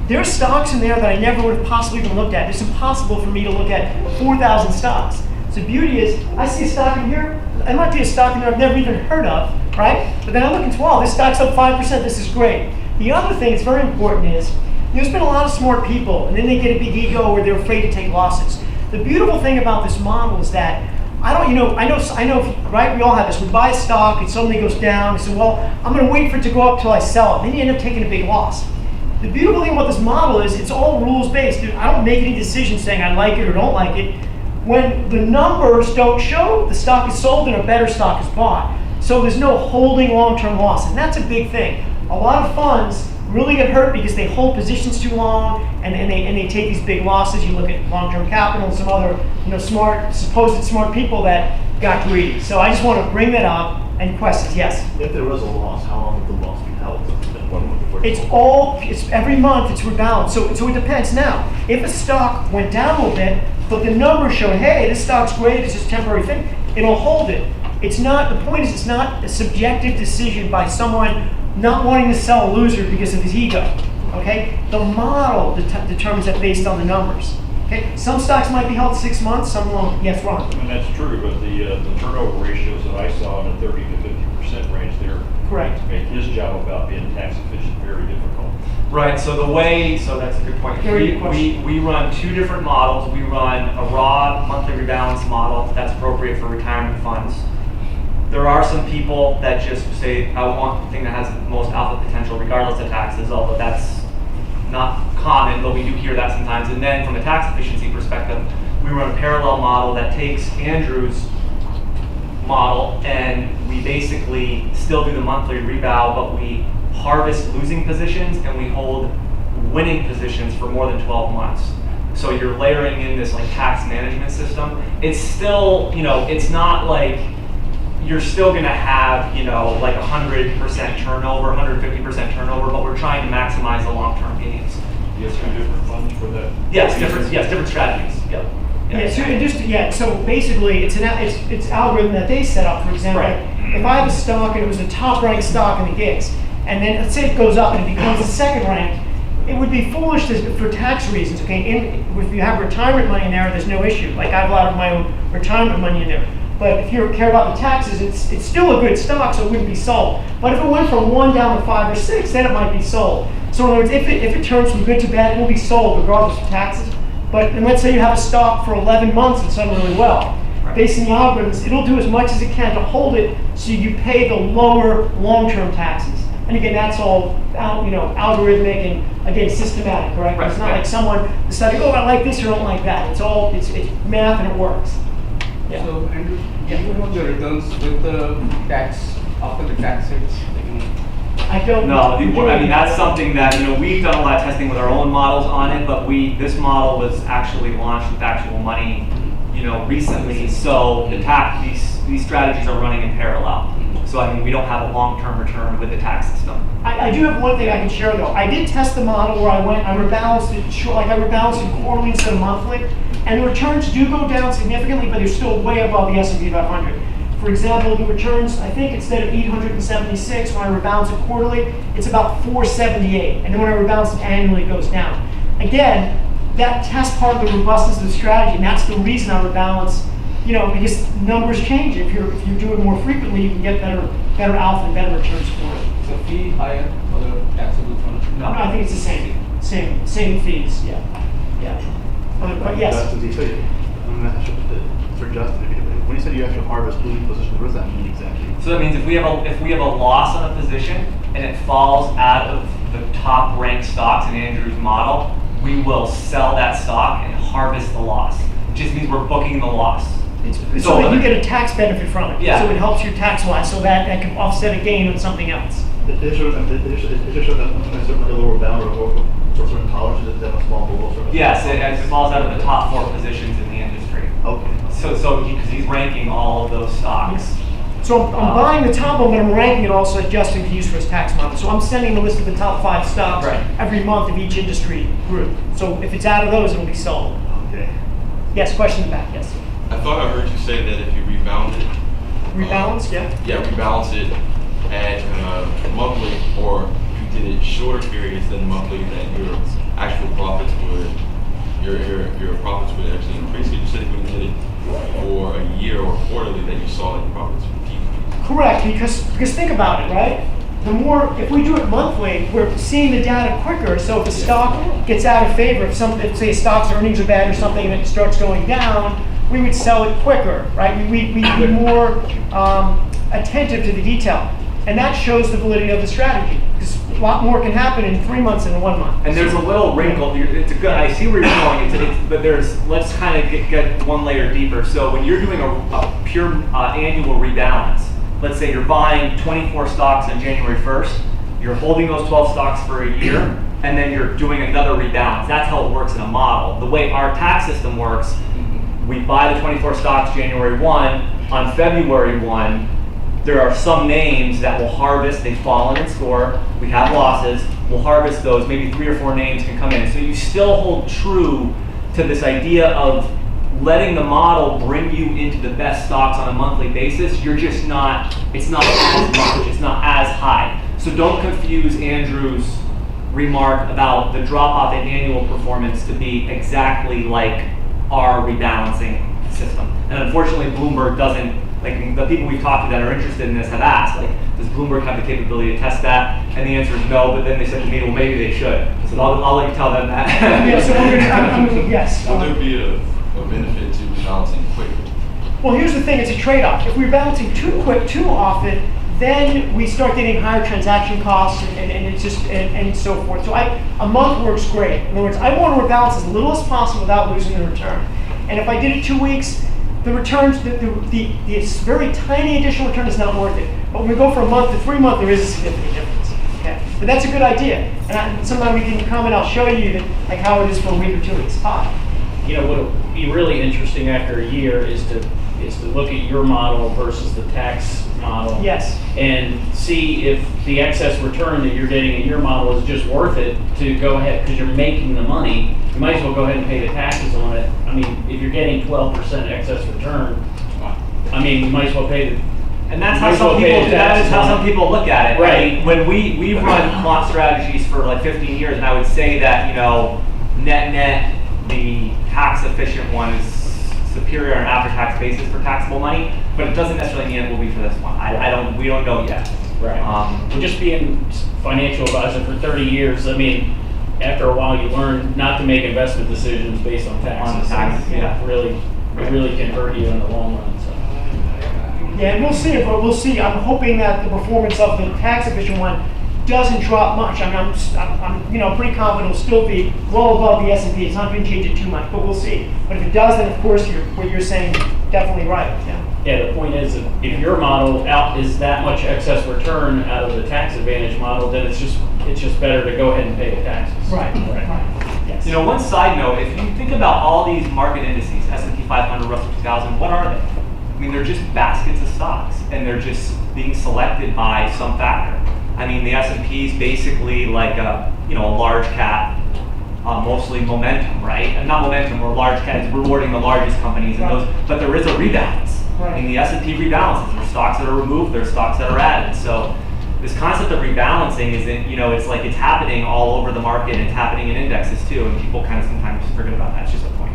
There's stocks in there that I never would have possibly even looked at. It's impossible for me to look at 4,000 stocks. So the beauty is, I see a stock in here, I might be a stock in there I've never even heard of, right? But then I look and say, wow, this stock's up 5%, this is great. The other thing that's very important is, there's been a lot of smart people, and then they get a big ego or they're afraid to take losses. The beautiful thing about this model is that, I know, right? We all have this. We buy a stock, and suddenly goes down. We say, well, I'm going to wait for it to go up till I sell it. Then you end up taking a big loss. The beautiful thing about this model is it's all rules-based. I don't make any decisions saying I like it or don't like it. When the numbers don't show, the stock is sold and a better stock is bought. So there's no holding long-term loss, and that's a big thing. A lot of funds really get hurt because they hold positions too long and they take these big losses. You look at long-term capital and some other supposed smart people that got greedy. So I just want to bring that up. And questions, yes? If there was a loss, how long would the loss be held? It's every month, it's rebalanced. So it depends. Now, if a stock went down a little bit, but the numbers show, hey, this stock's great, it's just a temporary thing, it'll hold it. It's not, the point is, it's not a subjective decision by someone not wanting to sell a loser because of his ego, okay? The model determines that based on the numbers, okay? Some stocks might be held 6 months, some won't. Yes, Ron? And that's true, but the turnover ratios that I saw in the 30 to 50% range there Correct. make his job about being tax efficient very difficult. Right, so that's a good point. Very good question. We run two different models. We run a raw monthly rebalance model that's appropriate for retirement funds. There are some people that just say, I want the thing that has the most alpha potential regardless of taxes, although that's not common, but we do hear that sometimes. And then from a tax efficiency perspective, we run a parallel model that takes Andrew's model and we basically still do the monthly reval, but we harvest losing positions and we hold winning positions for more than 12 months. So you're layering in this like tax management system. It's still, it's not like you're still going to have, like 100% turnover, 150% turnover, but we're trying to maximize the long-term gains. You have two different funds for that? Yes, different strategies. Yep. So basically, it's algorithm that they set up. For example, Right. If I have a stock and it was a top-ranked stock in the GICS, and then let's say it goes up and it becomes a second rank, it would be foolish for tax reasons. Okay, if you have retirement money in there's no issue. Like I have a lot of my own retirement money in there. But if you care about the taxes, it's still a good stock, so it wouldn't be sold. But if it went from 1 down to 5 or 6, then it might be sold. So in other words, if it turns from good to bad, it will be sold regardless of taxes. But and let's say you have a stock for 11 months it's done really well. Right. Based on the algorithms, it'll do as much as it can to hold it so you pay the lower long-term taxes. And again, that's all algorithmic and again systematic, correct? Right. It's not like someone decided, oh, I like this or don't like that. It's math and it works. Yeah. So, Andrew, do you know the returns with the tax, after the tax hits? I don't. No, I mean, that's something that, we've done a lot of testing with our own models on it, but this model was actually launched with actual money, recently. So these strategies are running in parallel. So I mean, we don't have a long-term return with the tax system. I do have one thing I can share though. I did test the model where I rebalanced it, I rebalanced it quarterly instead of monthly, and the returns do go down significantly, but they're still way above the S&P 500. For example, the returns, I think instead of 876, when I rebalance it quarterly, it's about 478. And then when I rebalance it annually, it goes down. Again, that tests part of the robustness of the strategy, and that's the reason I rebalance, because numbers change. If you do it more frequently, you can get better alpha and better returns for it. Is the fee higher for the taxable fund? No, I think it's the same fees, yeah. But yes. Justin, I'm not sure for Justin, when you said you actually harvest losing positions, what does that mean exactly? So that means if we have a loss on a position and it falls out of the top ranked stocks in Andrew's model, we will sell that stock and harvest the loss. It just means we're booking the loss. So that you get a tax benefit from it. Yeah. So it helps you tax-wise, so that can offset a gain on something else. Is there a lower bound or certain tolerances than a small below? Yes, it falls out of the top 4 positions in the industry. Okay. So because he's ranking all of those stocks. So I'm buying the top one, but I'm ranking it also adjusting to use for his tax model. So I'm sending a list of the top 5 stocks every month of each industry group. So if it's out of those, it'll be sold. Okay. Yes, question in the back, yes. I thought I heard you say that if you rebalance it. Rebalance, yeah? Yeah, rebalance it at monthly, or you did it shorter periods than monthly, that your actual profits would, your profits would actually increase. You said if you did it for a year or quarterly, that you saw that your profits would decrease. Correct, because think about it, right? If we do it monthly, we're seeing the data quicker. So if a stock gets out of favor, if say a stock's earnings are bad or something and it starts going down, we would sell it quicker, right? We'd be more attentive to the detail. And that shows the validity of the strategy. Because a lot more can happen in 3 months than in 1 month. And there's a little wrinkle. It's a good. I see where you're going. But let's kind of get one layer deeper. So when you're doing a pure annual rebalance, let's say you're buying 24 stocks on January 1st, you're holding those 12 stocks for a year, and then you're doing another rebalance. That's how it works in a model. The way our tax system works, we buy the 24 stocks January 1. On February 1, there are some names that will harvest. They've fallen in score. We have losses. We'll harvest those. Maybe 3 or 4 names can come in. So you still hold true to this idea of letting the model bring you into the best stocks on a monthly basis. You're just not, it's not as much. It's not as high. So don't confuse Andrew's remark about the drop off in annual performance to be exactly like our rebalancing system. And unfortunately, Bloomberg doesn't, like the people we've talked to that are interested in this have asked, like, does Bloomberg have the capability to test that? And the answer is no, but then they said to me, well, maybe they should. So I'll let you tell them that. Yeah, so yes. Would there be a benefit to rebalancing quickly? Well, here's the thing, it's a trade-off. If we're balancing too quick, too often, then we start getting higher transaction costs and it's just and so forth. So a month works great. In other words, I want to rebalance as little as possible without losing the return. And if I did it 2 weeks, the returns, the very tiny additional return is not worth it. But when we go from a month to 3 months, there is a significant difference. Okay, but that's a good idea. And sometime we can come and I'll show you that, like how it is for a week or 2 weeks. What'll be really interesting after a year is to look at your model versus the tax model. Yes. And see if the excess return that you're getting in your model is just worth it to go ahead, because you're making the money. You might as well go ahead and pay the taxes on it. I mean, if you're getting 12% excess return, I mean, you might as well pay the. And that's how some people look at it. Right. I mean, when we run quant strategies for like 15 years, and I would say that net the tax efficient one is superior on an after-tax basis for taxable money, but it doesn't necessarily mean it will be for this one. We don't know yet. Right. Well, just being financial advisor for 30 years, I mean, after a while you learn not to make investment decisions based on taxes. On the taxes, yeah. It really can hurt you in the long run, so. Yeah, and we'll see, but we'll see. I'm hoping that the performance of the tax efficient one doesn't drop much. I mean, I'm pretty confident it'll still be well above the S&P. It's not going to change it too much, but we'll see. But if it does, then of course, what you're saying, definitely right. Yeah. Yeah, the point is, if your model is that much excess return out of the tax advantage model, then it's just better to go ahead and pay the taxes. Right. Yes. You know, one side note, if you think about all these market indices, S&P 500, Russell 2000, what are they? I mean, they're just baskets of stocks, and they're just being selected by some factor. I mean, the S&P is basically like a large cap, mostly momentum, right? And not momentum, or large cap, it's rewarding the largest companies, and those. But there is a rebalance. Right. I mean, the S&P rebalances. There's stocks that are removed, there's stocks that are added. So this concept of rebalancing isn't, it's like it's happening all over the market, and it's happening in indexes too, and people kind of sometimes forget about that. It's just a point.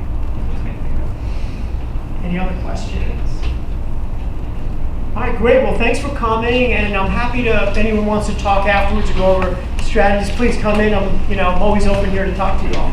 Just make me think of. Any other questions? All right, great. Well, thanks for coming, and I'm happy to, if anyone wants to talk afterwards or go over strategies, please come in. I'm always open here to talk to you all.